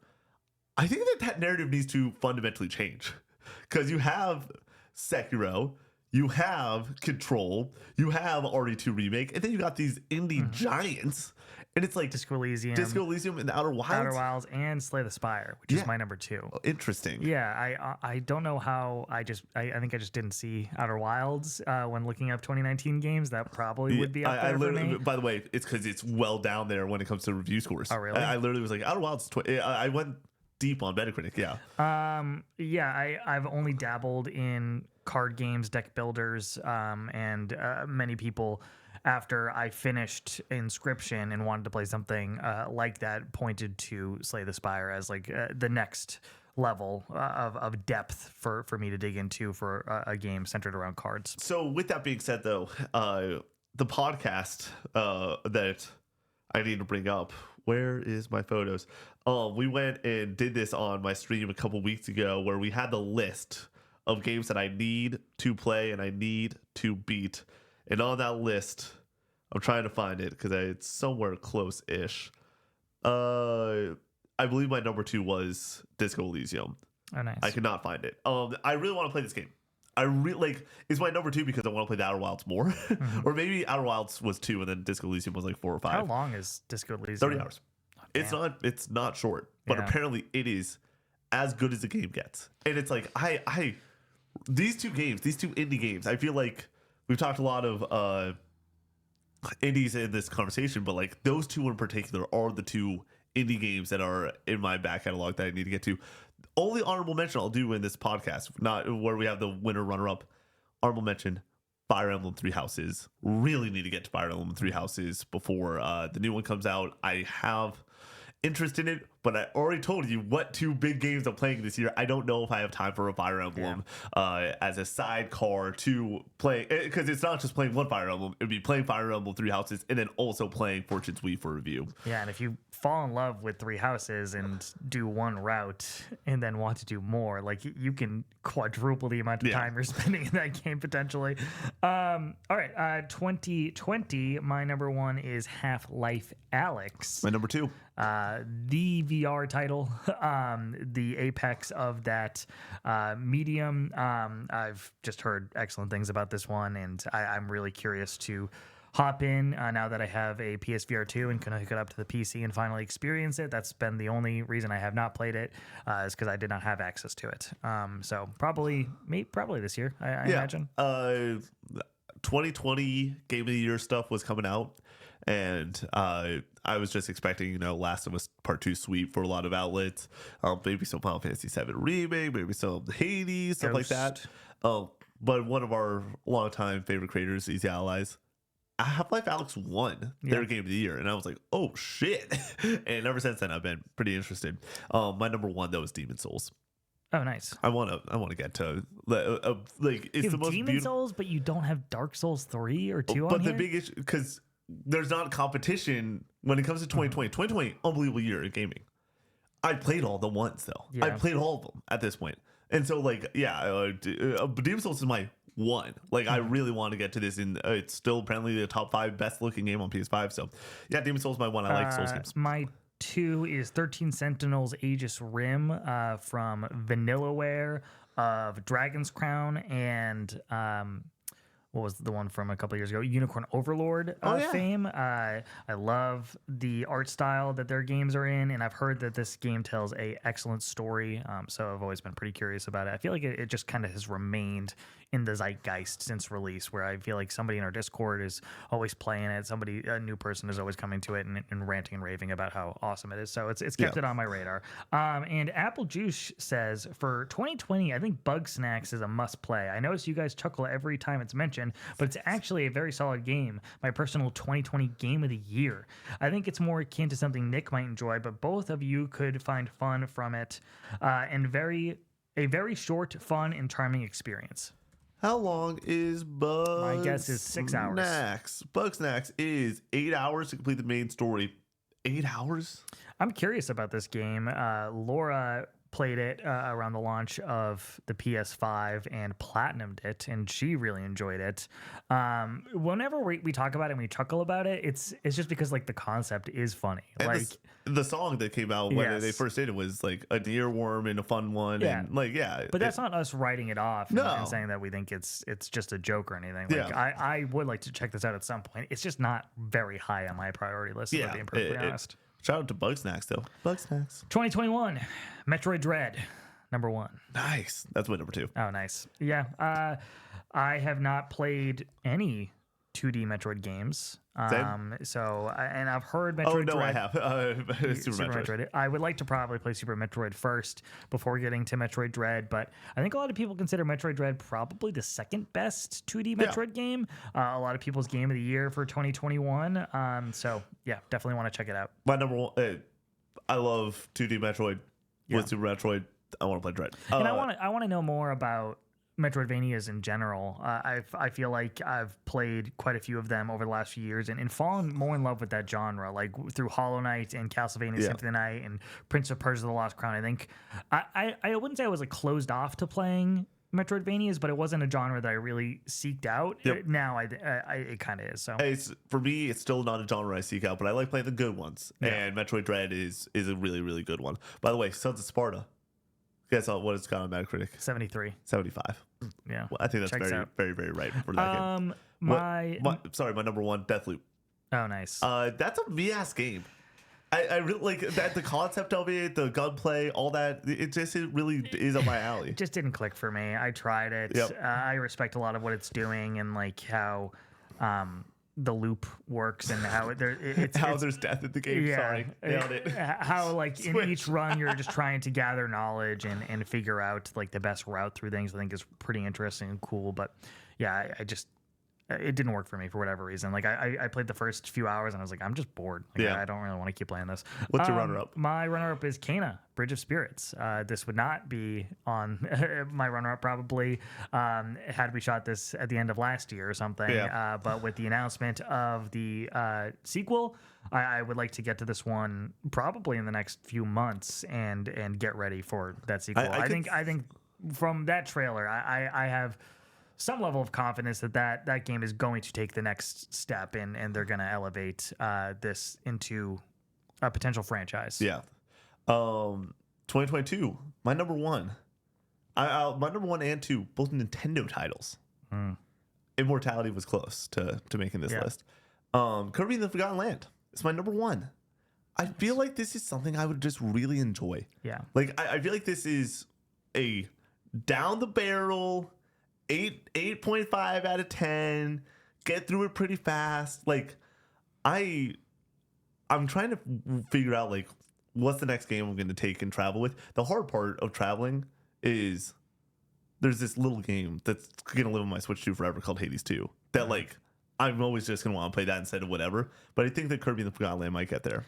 Speaker 2: I think that narrative needs to fundamentally change, because you have Sekiro, you have Control, you have RE2 Remake, and then you got these indie giants, and it's like
Speaker 1: Disco Elysium
Speaker 2: and the Outer Wilds,
Speaker 1: and Slay the Spire, which is my number 2.
Speaker 2: Oh, interesting.
Speaker 1: Yeah, I don't know how I think I just didn't see Outer Wilds when looking up 2019 games. That probably would be up there for me.
Speaker 2: By the way, it's because it's well down there when it comes to review scores.
Speaker 1: Oh, really?
Speaker 2: I literally was like, Outer Wilds. I went deep on Metacritic. Yeah.
Speaker 1: I've only dabbled in card games, deck builders, and many people, after I finished Inscription and wanted to play something like that, pointed to Slay the Spire as like the next level of depth for me to dig into for a game centered around cards.
Speaker 2: So with that being said, though, the podcast that I need to bring up, where is my photos? We went and did this on my stream a couple weeks ago, where we had the list of games that I need to play and I need to beat. And on that list, I'm trying to find it because it's somewhere close-ish. I believe my number 2 was Disco Elysium.
Speaker 1: Oh, nice.
Speaker 2: I could not find it. I really want to play this game. It's my number 2 because I want to play the Outer Wilds more. Or maybe Outer Wilds was 2 and then Disco Elysium was like 4 or 5.
Speaker 1: How long is Disco Elysium?
Speaker 2: 30 hours. It's not short, but apparently it is as good as the game gets. And it's like these two indie games, I feel like we've talked a lot of indies in this conversation, but like those two in particular are the 2 indie games that are in my back catalog that I need to get to. Only honorable mention I'll do in this podcast, not where we have the winner runner up. Honorable mention, Fire Emblem 3 Houses. Really need to get to Fire Emblem 3 Houses before the new one comes out. I have interest in it, but I already told you what 2 big games I'm playing this year. I don't know if I have time for a Fire Emblem as a sidecar to play, because it's not just playing one Fire Emblem. It'd be playing Fire Emblem 3 Houses and then also playing Fortune's Wii for review.
Speaker 1: Yeah, and if you fall in love with 3 Houses and do one route and then want to do more, like you can quadruple the amount of time you're spending in that game potentially. All right, 2020, my number 1 is Half-Life Alyx.
Speaker 2: My number 2.
Speaker 1: The VR title, the apex of that medium. I've just heard excellent things about this one, and I'm really curious to hop in now that I have a PSVR 2 and can hook it up to the PC and finally experience it. That's been the only reason I have not played it, is because I did not have access to it. So probably this year, I imagine.
Speaker 2: 2020 Game of the Year stuff was coming out, and I was just expecting, Last of Us Part 2 sweep for a lot of outlets. Maybe some Final Fantasy 7 remake, maybe some Hades, stuff like that. But one of our longtime favorite creators, Easy Allies, Half-Life Alyx won their game of the year, and I was like, oh shit. And ever since then I've been pretty interested. My number one though is Demon Souls.
Speaker 1: Oh, nice.
Speaker 2: I want to get to like it's
Speaker 1: You
Speaker 2: the
Speaker 1: have
Speaker 2: most
Speaker 1: Demon
Speaker 2: beautiful.
Speaker 1: Souls, but you don't have Dark Souls 3 or 2 on
Speaker 2: But
Speaker 1: here?
Speaker 2: the big issue, because there's not competition when it comes to 2020. 2020, unbelievable year in gaming. I played all the ones though.
Speaker 1: Yeah.
Speaker 2: I played all of them at this point, and so like Demon Souls is my one. Like I really want to get to this, and it's still apparently the top 5 best looking game on PS5. So yeah, Demon Souls is my one. I like Souls games.
Speaker 1: My 2 is 13 Sentinels Aegis Rim from Vanillaware of Dragon's Crown and what was the one from a couple years ago? Unicorn Overlord fame. I love the art style that their games are in, and I've heard that this game tells a excellent story. So I've always been pretty curious about it. I feel like it just kind of has remained in the zeitgeist since release, where I feel like somebody in our Discord is always playing it. A new person is always coming to it and ranting and raving about how awesome it is. So it's kept it on my radar. And Apple Juice says, for 2020, I think Bug Snacks is a must play. I notice you guys chuckle every time it's mentioned, but it's actually a very solid game. My personal 2020 game of the year. I think it's more akin to something Nick might enjoy, but both of you could find fun from it, and a very short, fun, and charming experience.
Speaker 2: How long is Bug?
Speaker 1: My guess is 6 hours.
Speaker 2: Bug Snacks is 8 hours to complete the main story. 8 hours?
Speaker 1: I'm curious about this game. Laura played it around the launch of the PS5 and platinumed it, and she really enjoyed it. Whenever we talk about it and we chuckle about it, it's just because like the concept is funny.
Speaker 2: And
Speaker 1: like
Speaker 2: the song that came out when they first did it was like a earworm and a fun one.
Speaker 1: Yeah.
Speaker 2: And like,
Speaker 1: but that's not us writing it off and saying that we think it's just a joke or anything. Like I would like to check this out at some point. It's just not very high on my priority list, if I'm being perfectly honest.
Speaker 2: Shout out to Bug Snacks though. Bug Snacks.
Speaker 1: 2021, Metroid Dread, number 1.
Speaker 2: Nice. That's my number 2.
Speaker 1: Oh, nice. Yeah. I have not played any 2D Metroid games. So I've heard Metroid Dread.
Speaker 2: I have. Super Metroid.
Speaker 1: I would like to probably play Super Metroid first before getting to Metroid Dread, but I think a lot of people consider Metroid Dread probably the second best 2D Metroid game. A lot of people's game of the year for 2021. So yeah, definitely want to check it out.
Speaker 2: My number 1. I love 2D Metroid with Super Metroid. I want to play Dread.
Speaker 1: And I want to know more about Metroidvanias in general. I feel like I've played quite a few of them over the last few years and fallen more in love with that genre, like through Hollow Knight and Castlevania Symphony of the Night and Prince of Persia: The Lost Crown. I think I wouldn't say I was like closed off to playing Metroidvanias, but it wasn't a genre that I really seeked out. Now it kind of is. So
Speaker 2: for me, it's still not a genre I seek out, but I like playing the good ones. And Metroid Dread is a really, really good one. By the way, Sons of Sparta. Guess what it's got on Metacritic?
Speaker 1: 73.
Speaker 2: 75.
Speaker 1: Yeah.
Speaker 2: Well, I think that's very, very, very right for that game. My number 1, Deathloop.
Speaker 1: Oh, nice.
Speaker 2: That's a VS game. I really like that. The concept of it, the gunplay, all that. It really is up my alley.
Speaker 1: It just didn't click for me. I tried it.
Speaker 2: Yep.
Speaker 1: I respect a lot of what it's doing and like how the loop works and how
Speaker 2: there's death in the game.
Speaker 1: Yeah,
Speaker 2: Sorry, nailed it.
Speaker 1: How like in each run you're just trying to gather knowledge and figure out like the best route through things. I think is pretty interesting and cool. But yeah, it didn't work for me for whatever reason. Like I played the first few hours and I was like, I'm just bored. Like, I don't really want to keep playing this.
Speaker 2: What's your runner-up?
Speaker 1: My runner-up is Kena, Bridge of Spirits. This would not be on my runner-up probably had we shot this at the end of last year or something.
Speaker 2: Yeah.
Speaker 1: But with the announcement of the sequel, I would like to get to this one probably in the next few months and get ready for that sequel. I think from that trailer, I have some level of confidence that game is going to take the next step and they're going to elevate this into a potential franchise.
Speaker 2: Yeah. 2022, my number 1. My number 1 and 2, both Nintendo titles. Immortality was close to making this list. Kirby and the Forgotten Land. It's my number 1. I feel like this is something I would just really enjoy.
Speaker 1: Yeah.
Speaker 2: Like I feel like this is a down the barrel 8.5 out of 10. Get through it pretty fast. Like I'm trying to figure out like what's the next game I'm going to take and travel with. The hard part of traveling is there's this little game that's going to live on my Switch 2 forever called Hades 2 that like I'm always just gonna want to play that instead of whatever. But I think that Kirby and the Forgotten Land might get there.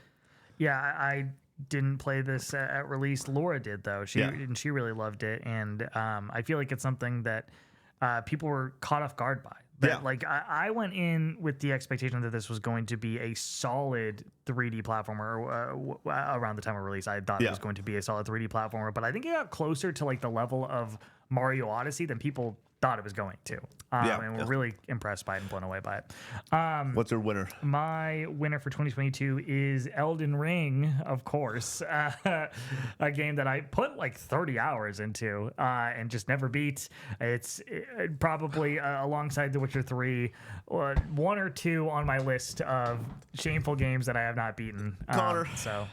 Speaker 1: Yeah, I didn't play this at release. Laura did though. She really loved it, and I feel like it's something that people were caught off guard by. But like I went in with the expectation that this was going to be a solid 3D platformer. Around the time of release, I thought it was going to be a solid 3D platformer, but I think it got closer to like the level of Mario Odyssey than people thought it was going to. And we're really impressed by it and blown away by it.
Speaker 2: What's your winner?
Speaker 1: My winner for 2022 is Elden Ring, of course. A game that I put like 30 hours into and just never beat. It's probably alongside The Witcher 3, one or two on my list of shameful games that I have not beaten.
Speaker 2: Connor,
Speaker 1: so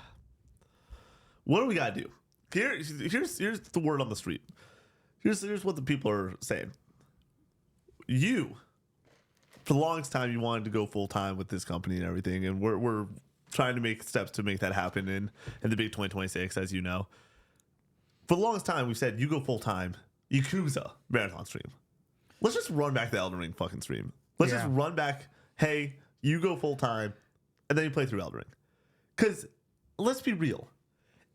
Speaker 2: what do we gotta do? Here's the word on the street. Here's what the people are saying. You, for the longest time, you wanted to go full time with this company and everything, and we're trying to make steps to make that happen in the big 2026, as you know. For the longest time, we've said you go full time, Yakuza marathon stream. Let's just run back the Elden Ring fucking stream. Let's just run back. Hey, you go full time, and then you play through Elden Ring. Because let's be real.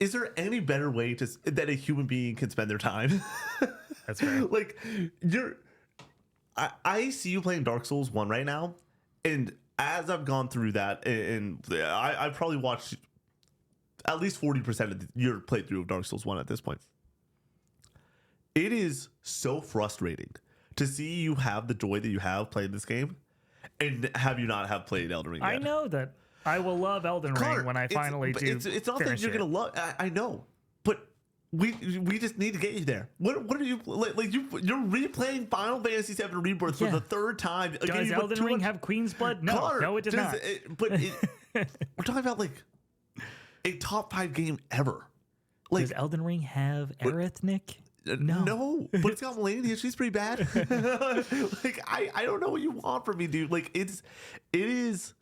Speaker 2: Is there any better way that a human being can spend their time?
Speaker 1: That's fair.
Speaker 2: Like, I see you playing Dark Souls 1 right now, and as I've gone through that, and I probably watched at least 40% of your playthrough of Dark Souls 1 at this point. It is so frustrating to see you have the joy that you have playing this game, and have you not have played Elden Ring yet.
Speaker 1: I know that I will love Elden Ring when I finally do.
Speaker 2: It's not that you're gonna love. I know, but we just need to get you there. What are you like? You're replaying Final Fantasy VII Rebirth for the third time.
Speaker 1: Does Elden Ring have Queen's Blood? No,
Speaker 2: Connor,
Speaker 1: no, it does not.
Speaker 2: We're talking about like a top 5 game ever. Like,
Speaker 1: does Elden Ring have Aerith, Nick?
Speaker 2: No, but it's got Melania. She's pretty bad. Like, I don't know what you want from me, dude. Like, it is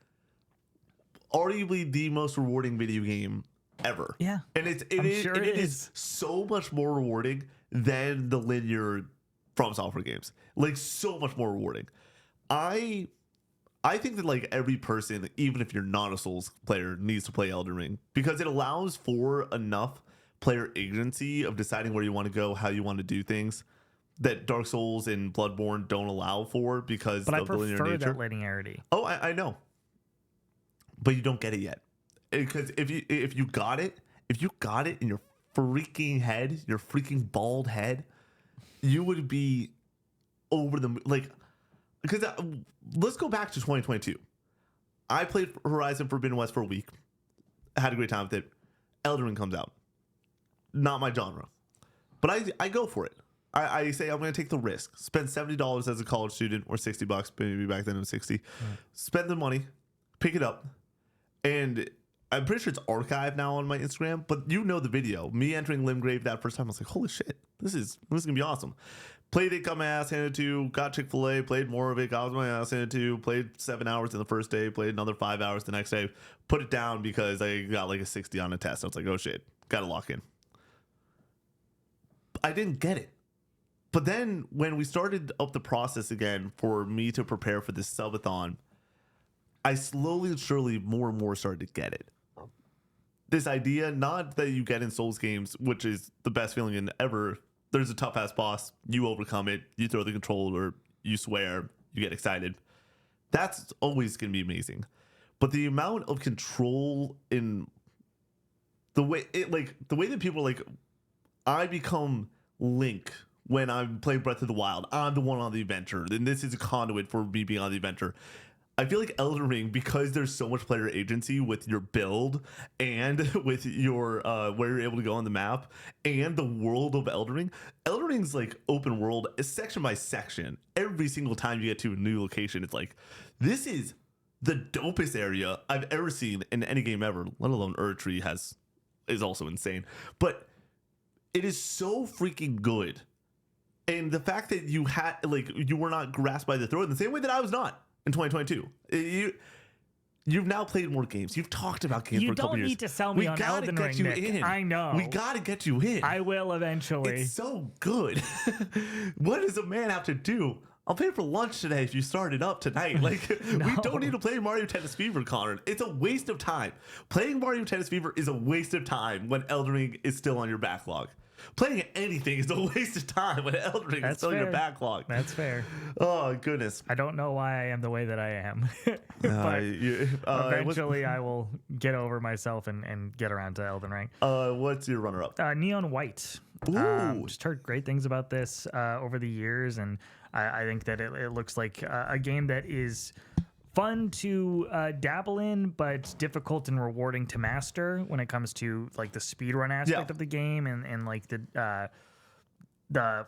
Speaker 2: arguably the most rewarding video game ever.
Speaker 1: Yeah,
Speaker 2: and it is so much more rewarding than the linear From Software games. Like, so much more rewarding. I think that like every person, even if you're not a Souls player, needs to play Elden Ring because it allows for enough player agency of deciding where you want to go, how you want to do things that Dark Souls and Bloodborne don't allow for because of the linear nature.
Speaker 1: But I prefer that linearity.
Speaker 2: Oh, I know. But you don't get it yet. Because if you got it in your freaking head, your freaking bald head, you would be over the like. Because let's go back to 2022. I played Horizon Forbidden West for a week. I had a great time with it. Elden Ring comes out. Not my genre. But I go for it. I say I'm going to take the risk. Spend $70 as a college student, or $60, maybe back then it was 60. Spend the money, pick it up, and I'm pretty sure it's archived now on my Instagram. But you know the video. Me entering Limgrave that first time, I was like, holy shit, this is going to be awesome. Played it, got my ass handed to, got Chick-fil-A, played more of it, got my ass handed to, played 7 hours in the first day, played another 5 hours the next day, put it down because I got like a 60 on a test. I was like, oh shit, got to lock in. I didn't get it. But then when we started up the process again for me to prepare for this subathon, I slowly and surely more and more started to get it. This idea, not that you get in Souls games, which is the best feeling in ever. There's a tough ass boss, you overcome it, you throw the controller, you swear, you get excited. That's always going to be amazing. But the amount of control in the way that people are like, I become Link when I'm playing Breath of the Wild. I'm the one on the adventure, and this is a conduit for me being on the adventure. I feel like Elden Ring, because there's so much player agency with your build and with your where you're able to go on the map and the world of Elden Ring's like open world, section by section. Every single time you get to a new location, it's like, this is the dopest area I've ever seen in any game ever, let alone Erdtree is also insane. But it is so freaking good. And the fact that you were not grasped by the throat in the same way that I was not in 2022. You've now played more games. You've talked about games for a couple years.
Speaker 1: You don't need to sell me on Elden Ring, Nick. I know.
Speaker 2: We got to get you in.
Speaker 1: I will eventually.
Speaker 2: It's so good. What does a man have to do I'll pay for lunch today if you start it up tonight. Like, we don't need to play Mario Tennis Fever, Connor. It's a waste of time. Playing Mario Tennis Fever is a waste of time when Elden Ring is still on your backlog. Playing anything is a waste of time when Elden Ring is still on your backlog.
Speaker 1: That's fair.
Speaker 2: Oh, goodness.
Speaker 1: I don't know why I am the way that I am. But eventually I will get over myself and get around to Elden Ring.
Speaker 2: What's your runner-up?
Speaker 1: Neon White.
Speaker 2: Ooh.
Speaker 1: Just heard great things about this over the years, and I think that it looks like a game that is fun to dabble in, but difficult and rewarding to master when it comes to like the speedrun aspect of the game and like the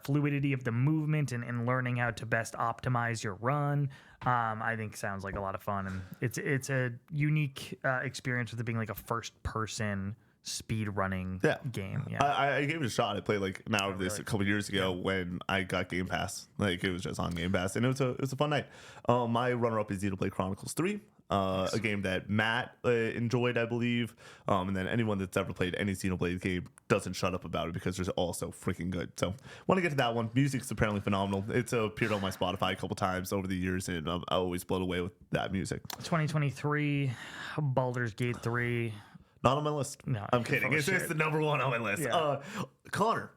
Speaker 1: fluidity of the movement and learning how to best optimize your run. I think sounds like a lot of fun, and it's a unique experience with it being like a first person speed running game.
Speaker 2: I gave it a shot. I played like an hour of this a couple years ago when I got Game Pass. Like, it was just on Game Pass, and it was a fun night. My runner up is Xenoblade Chronicles 3, a game that Matt enjoyed, I believe, and then anyone that's ever played any Xenoblade game doesn't shut up about it because it's all so freaking good. So want to get to that one. Music's apparently phenomenal. It's appeared on my Spotify a couple times over the years, and I'm always blown away with that music.
Speaker 1: 2023, Baldur's Gate 3.
Speaker 2: Not on my list.
Speaker 1: No,
Speaker 2: I'm kidding. It's the number one on my list.
Speaker 1: Yeah.
Speaker 2: Connor,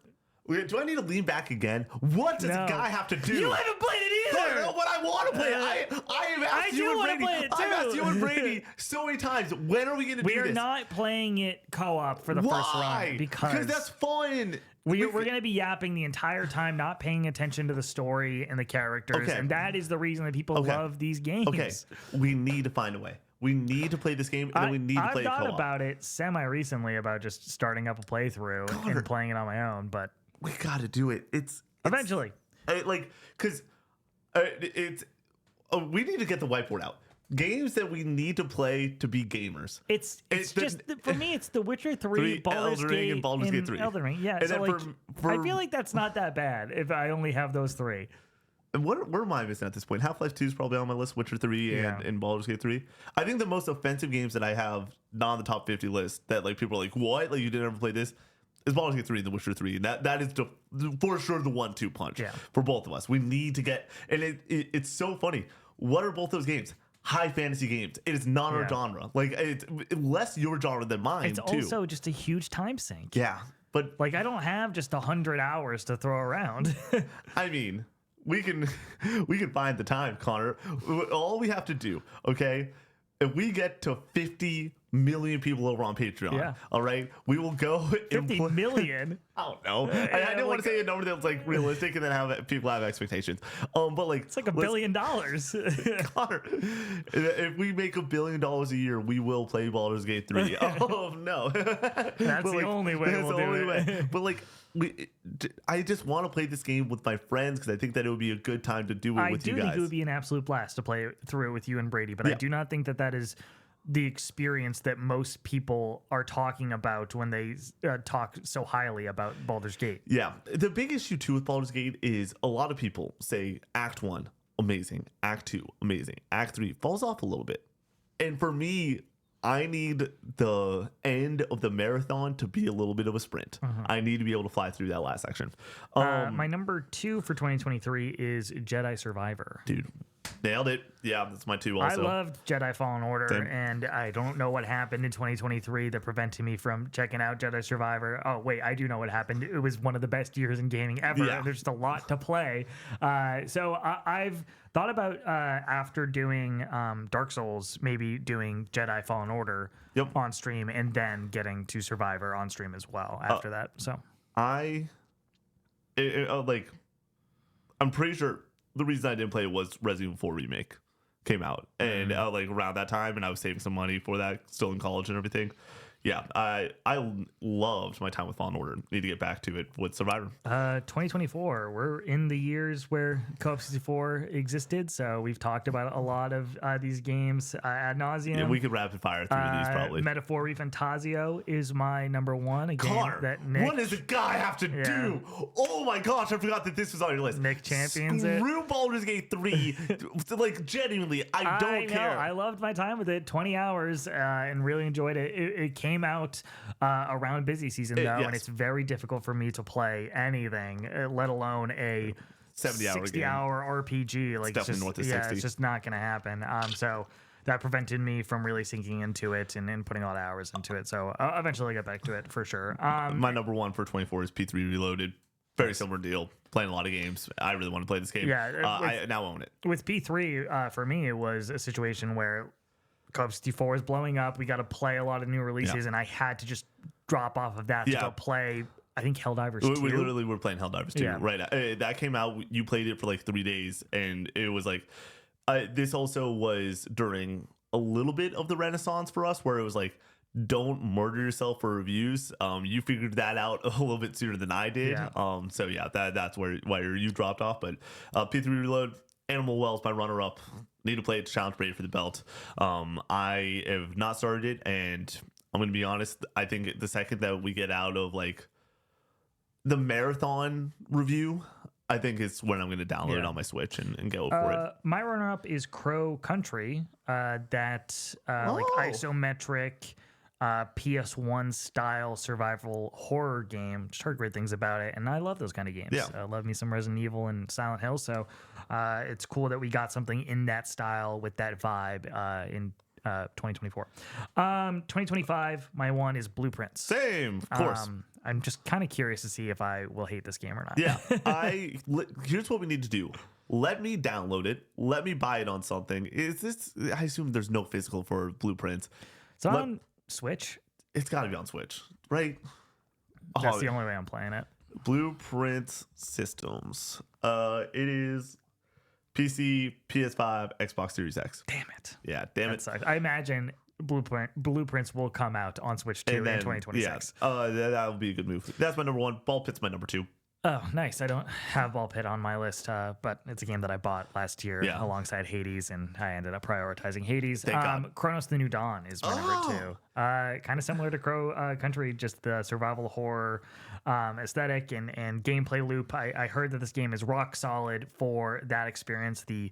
Speaker 2: do I need to lean back again? What does a guy have to do?
Speaker 1: You haven't played it either.
Speaker 2: No, but I want to play it. I have asked you and Brady. I've asked you and Brady so many times. When are we going to do this?
Speaker 1: We are not playing it co-op for the first run because
Speaker 2: that's fun.
Speaker 1: We're going to be yapping the entire time, not paying attention to the story and the characters, and that is the reason that people love these games.
Speaker 2: Okay, we need to find a way. We need to play this game, and then we need to play it co-op.
Speaker 1: I've thought about it semi-recently about just starting up a playthrough and playing it on my own, but
Speaker 2: we got to do it. It's
Speaker 1: eventually.
Speaker 2: Because we need to get the whiteboard out. Games that we need to play to be gamers.
Speaker 1: It's just for me. It's The Witcher 3, Baldur's Gate, and Baldur's Gate 3. Elden Ring. Yeah, and so like, I feel like that's not that bad if I only have those three.
Speaker 2: And what am I missing at this point? Half-Life 2 is probably on my list. Witcher 3 and Baldur's Gate 3. I think the most offensive games that I have not on the top 50 list that like people are like, what? Like, you didn't ever play this? Is Baldur's Gate 3 and The Witcher 3. And that is for sure the 1-2 punch for both of us. We need to get, and it's so funny. What are both those games? High fantasy games. It is not our genre. Like, it's less your genre than mine.
Speaker 1: It's also just a huge time sink.
Speaker 2: Yeah, but
Speaker 1: like I don't have just 100 hours to throw around.
Speaker 2: I mean, we can find the time, Connor. All we have to do, okay, if we get to 50 million people over on Patreon, all right, we will go
Speaker 1: 50 million.
Speaker 2: I don't know. I didn't want to say a number that's like realistic and then have people have expectations. But like
Speaker 1: it's like $1 billion.
Speaker 2: Connor, if we make $1 billion a year, we will play Baldur's Gate 3. Oh no,
Speaker 1: that's the only way we'll do it.
Speaker 2: But like, I just want to play this game with my friends because I think that it would be a good time to do it with you guys.
Speaker 1: I do think it would be an absolute blast to play through it with you and Brady, but I do not think that is the experience that most people are talking about when they talk so highly about Baldur's Gate.
Speaker 2: Yeah. The big issue too with Baldur's Gate is a lot of people say Act 1, amazing. Act 2, amazing. Act 3 falls off a little bit. And for me, I need the end of the marathon to be a little bit of a sprint. I need to be able to fly through that last section.
Speaker 1: My number 2 for 2023 is Jedi Survivor.
Speaker 2: Dude, nailed it. Yeah, that's my 2 also.
Speaker 1: I loved Jedi Fallen Order, and I don't know what happened in 2023 that prevented me from checking out Jedi Survivor. Oh, wait, I do know what happened. It was one of the best years in gaming ever.
Speaker 2: Yeah.
Speaker 1: There's just a lot to play. So I've thought about after doing Dark Souls, maybe doing Jedi Fallen Order on stream and then getting to Survivor on stream as well after that. So
Speaker 2: I'm pretty sure the reason I didn't play it was Resident Evil 4 Remake came out, and like around that time, and I was saving some money for that, still in college and everything. Yeah, I loved my time with Fallen Order. Need to get back to it with Survivor.
Speaker 1: 2024, we're in the years where Co-op 64 existed, so we've talked about a lot of these games ad nauseum.
Speaker 2: Yeah, we could rapid fire through these probably.
Speaker 1: Metaphor Refantasio is my number 1. A game
Speaker 2: Connor,
Speaker 1: that Nick,
Speaker 2: what does a guy have to do? Oh my gosh, I forgot that this was on your list.
Speaker 1: Nick champions it.
Speaker 2: Screw Baldur's Gate 3. Like, genuinely, I don't care.
Speaker 1: I loved my time with it. 20 hours and really enjoyed it. It came out around busy season though, and it's very difficult for me to play anything, let alone a
Speaker 2: 70-hour
Speaker 1: 60-hour RPG. Like,
Speaker 2: definitely north of 60.
Speaker 1: it's just not going to happen. So that prevented me from really sinking into it and putting a lot of hours into it. So eventually I'll get back to it for sure.
Speaker 2: My number one for 24 is P3 Reloaded. Very similar deal. Playing a lot of games. I really want to play this game.
Speaker 1: Yeah,
Speaker 2: I now own it.
Speaker 1: With P3, for me, it was a situation where Call 64 is blowing up. We got to play a lot of new releases, and I had to just drop off of that to go play, I think, Helldivers 2.
Speaker 2: We literally were playing Helldivers 2 right. That came out. You played it for like 3 days, and it was like this also was during a little bit of the renaissance for us, where it was like, don't murder yourself for reviews. You figured that out a little bit sooner than I did. So yeah, that's why you dropped off. But P3 Reload, Animal Wells, my runner-up. Need to play it to challenge Brady for the belt. I have not started it, and I'm gonna be honest. I think the second that we get out of like the marathon review, I think it's when I'm gonna download it on my Switch and go for it.
Speaker 1: My runner-up is Crow Country. Like isometric. PS1 style survival horror game. Just heard great things about it, and I love those kind of games. I love me some Resident Evil and Silent Hill, so it's cool that we got something in that style with that vibe in 2024. 2025, my one is Blueprints.
Speaker 2: Same, of course.
Speaker 1: I'm just kind of curious to see if I will hate this game or not.
Speaker 2: Yeah, here's what we need to do. Let me download it. Let me buy it on something. Is this? I assume there's no physical for Blueprints.
Speaker 1: It's on Switch.
Speaker 2: It's got to be on Switch, right?
Speaker 1: That's the only way I'm playing it.
Speaker 2: Blueprint Systems. It is PC, PS5, Xbox Series X.
Speaker 1: Damn it.
Speaker 2: Yeah, damn it.
Speaker 1: Sucks. I imagine Blueprints will come out on Switch 2 in 2026.
Speaker 2: Yeah, that would be a good move. That's my number one. Ball Pit's my number two.
Speaker 1: Oh, nice. I don't have Ball Pit on my list, but it's a game that I bought last year alongside Hades, and I ended up prioritizing Hades. Chronos The New Dawn is my number two. Kind of similar to Crow Country, just the survival horror aesthetic and gameplay loop. I heard that this game is rock solid for that experience, the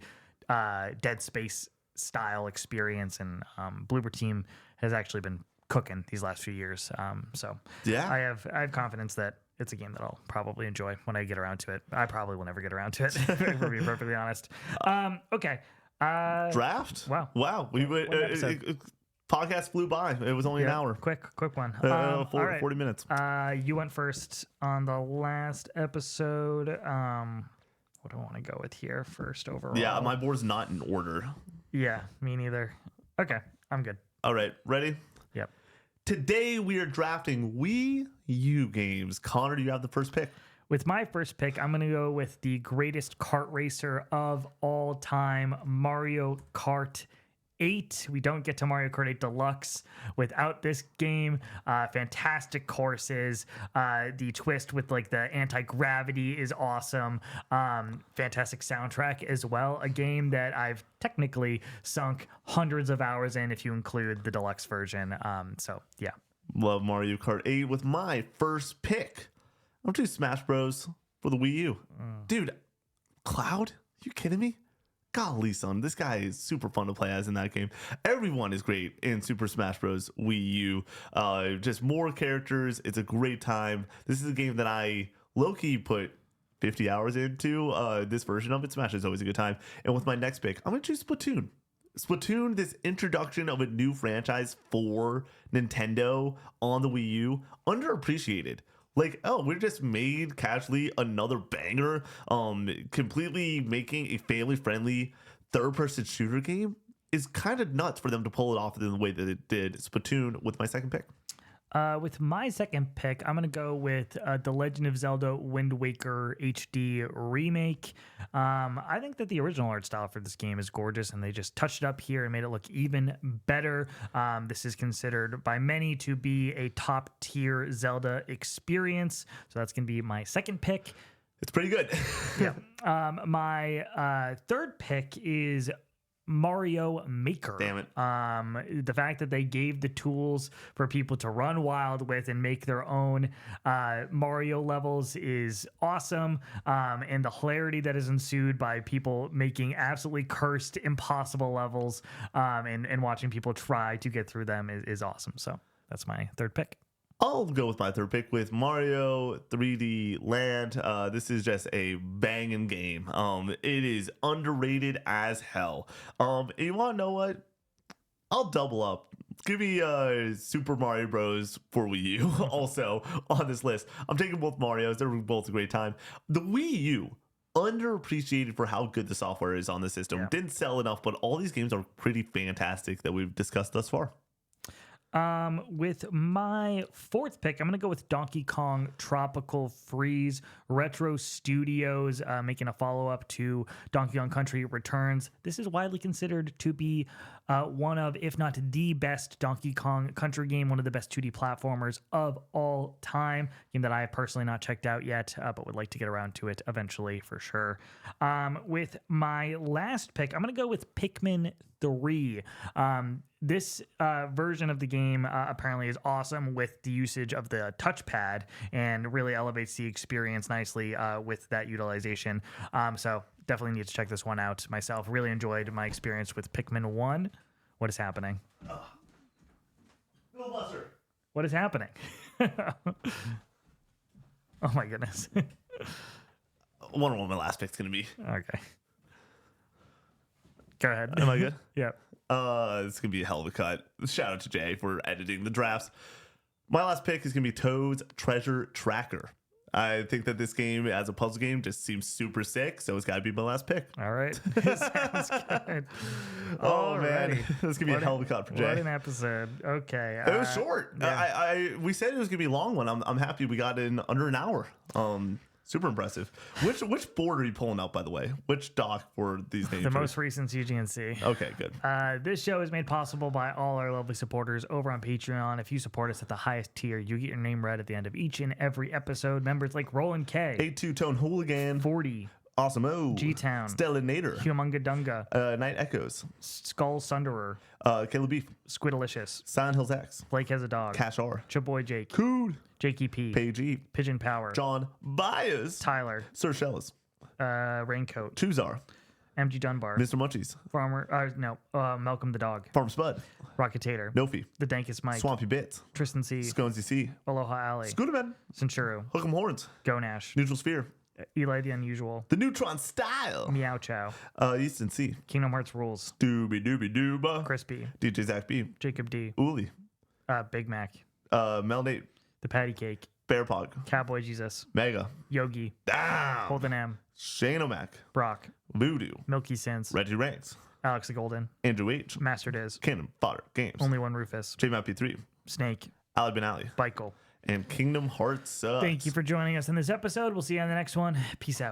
Speaker 1: Dead Space style experience, and Bloober Team has actually been cooking these last few years. So I have confidence that it's a game that I'll probably enjoy when I get around to it. I probably will never get around to it, to be perfectly honest. Okay.
Speaker 2: Draft?
Speaker 1: Wow.
Speaker 2: Podcast flew by. It was only an hour.
Speaker 1: Quick one.
Speaker 2: 40 minutes.
Speaker 1: You went first on the last episode. What do I want to go with here first overall?
Speaker 2: Yeah, my board's not in order.
Speaker 1: Yeah, me neither. Okay, I'm good.
Speaker 2: All right, ready?
Speaker 1: Yep.
Speaker 2: Today we are drafting Wii U games. Connor, do you have the first pick?
Speaker 1: With my first pick, I'm going to go with the greatest kart racer of all time, Mario Kart 8. We don't get to Mario Kart 8 Deluxe without this game. Fantastic courses. The twist with like the anti-gravity is awesome. Fantastic soundtrack as well. A game that I've technically sunk hundreds of hours in if you include the deluxe version. So yeah.
Speaker 2: Love Mario Kart 8 with my first pick. I'm doing Smash Bros. For the Wii U. Dude, Cloud? You kidding me? Golly, son, this guy is super fun to play as in that game. Everyone is great in Super Smash Bros. Wii U. Just more characters. It's a great time. This is a game that I low-key put 50 hours into. This version of it, Smash is always a good time. And with my next pick, I'm going to choose Splatoon. Splatoon, this introduction of a new franchise for Nintendo on the Wii U, underappreciated. Like, oh, we just made casually another banger, completely making a family-friendly third-person shooter game is kind of nuts for them to pull it off in the way that it did. Splatoon with my second pick.
Speaker 1: With my second pick, I'm going to go with The Legend of Zelda Wind Waker HD remake. I think that the original art style for this game is gorgeous, and they just touched it up here and made it look even better. This is considered by many to be a top-tier Zelda experience, so that's going to be my second pick.
Speaker 2: It's pretty good.
Speaker 1: Yeah. My third pick is Mario Maker.
Speaker 2: Damn
Speaker 1: it. The fact that they gave the tools for people to run wild with and make their own Mario levels is awesome. And the hilarity that is ensued by people making absolutely cursed, impossible levels and watching people try to get through them is awesome. So that's my third pick.
Speaker 2: I'll go with my third pick with Mario 3D Land. This is just a banging game. It is underrated as hell. You want to know what? I'll double up. Give me Super Mario Bros. For Wii U also on this list. I'm taking both Marios. They're both a great time. The Wii U, underappreciated for how good the software is on the system.
Speaker 1: Yeah.
Speaker 2: Didn't sell enough, but all these games are pretty fantastic that we've discussed thus far.
Speaker 1: With my fourth pick, I'm going to go with Donkey Kong Tropical Freeze. Retro Studios making a follow-up to Donkey Kong Country Returns. This is widely considered to be one of, if not the best Donkey Kong Country game, one of the best 2D platformers of all time. Game that I have personally not checked out yet, but would like to get around to it eventually for sure. With my last pick, I'm going to go with Pikmin 3. This version of the game apparently is awesome with the usage of the touchpad and really elevates the experience nicely with that utilization. So definitely need to check this one out myself. Really enjoyed my experience with Pikmin 1. What is happening?
Speaker 2: Filibuster.
Speaker 1: What is happening? Oh my goodness.
Speaker 2: Wonder what my last pick's going to be.
Speaker 1: Okay. Go ahead.
Speaker 2: Am I good?
Speaker 1: Yeah.
Speaker 2: It's gonna be a hell of a cut. Shout out to Jay for editing the drafts. My last pick is gonna be Toad's Treasure Tracker. I think that this game as a puzzle game just seems super sick, so it's gotta be my last pick.
Speaker 1: All right. Sounds good.
Speaker 2: Oh man,
Speaker 1: Alrighty.
Speaker 2: this is gonna be a hell of a cut for Jay.
Speaker 1: What an episode. Okay.
Speaker 2: It was short.
Speaker 1: yeah.
Speaker 2: We said it was gonna be a long one. I'm happy we got it in under an hour. Super impressive. Which board are you pulling out, by the way? Which doc for these names?
Speaker 1: The most recent CGNC.
Speaker 2: Okay, good.
Speaker 1: This show is made possible by all our lovely supporters over on Patreon. If you support us at the highest tier, you get your name read at the end of each and every episode. Members like Roland K,
Speaker 2: A2 Tone Hooligan,
Speaker 1: 40,
Speaker 2: Awesome O,
Speaker 1: G-Town,
Speaker 2: Stella Nader,
Speaker 1: Humunga Dunga,
Speaker 2: Night Echoes,
Speaker 1: Skull Sunderer,
Speaker 2: Caleb Beef,
Speaker 1: Squidalicious,
Speaker 2: Silent Hills X,
Speaker 1: Blake Has a Dog,
Speaker 2: Cash R,
Speaker 1: Chaboy Jake,
Speaker 2: Cool,
Speaker 1: Jakey P,
Speaker 2: Paige E,
Speaker 1: Pigeon Power,
Speaker 2: John Bias,
Speaker 1: Tyler,
Speaker 2: Sir Shellis,
Speaker 1: Raincoat,
Speaker 2: Chuzar,
Speaker 1: MG Dunbar,
Speaker 2: Mr. Munchies,
Speaker 1: Malcolm the Dog,
Speaker 2: Farm Spud,
Speaker 1: Rocketator,
Speaker 2: Nofi,
Speaker 1: The Dankest Mike,
Speaker 2: Swampy Bits,
Speaker 1: Tristan C,
Speaker 2: Sconesy C,
Speaker 1: Aloha Alley,
Speaker 2: Scooterman,
Speaker 1: Centuru,
Speaker 2: Hook'em Horns,
Speaker 1: Gonash,
Speaker 2: Neutral Sphere,
Speaker 1: Eli the Unusual,
Speaker 2: The Neutron Style,
Speaker 1: Meow Chow,
Speaker 2: Easton C,
Speaker 1: Kingdom Hearts Rules,
Speaker 2: Doobie Doobie Dooba,
Speaker 1: Crispy,
Speaker 2: DJ Zach B,
Speaker 1: Jacob D,
Speaker 2: Uli,
Speaker 1: Big Mac,
Speaker 2: Mel Nate,
Speaker 1: The Patty Cake,
Speaker 2: Bear Pog,
Speaker 1: Cowboy Jesus,
Speaker 2: Mega,
Speaker 1: Yogi,
Speaker 2: Down,
Speaker 1: Holden M,
Speaker 2: Shane O'Mac,
Speaker 1: Brock,
Speaker 2: Voodoo,
Speaker 1: Milky Sins,
Speaker 2: Reggie Ranks,
Speaker 1: Alex the Golden,
Speaker 2: Andrew H,
Speaker 1: Master Diz,
Speaker 2: Cannon Fodder Games,
Speaker 1: Only One Rufus,
Speaker 2: JMap 3,
Speaker 1: Snake,
Speaker 2: Ali Ben Ali,
Speaker 1: Bikel.
Speaker 2: and Kingdom Hearts Sucks.
Speaker 1: Thank you for joining us in this episode. We'll see you on the next one. Peace out.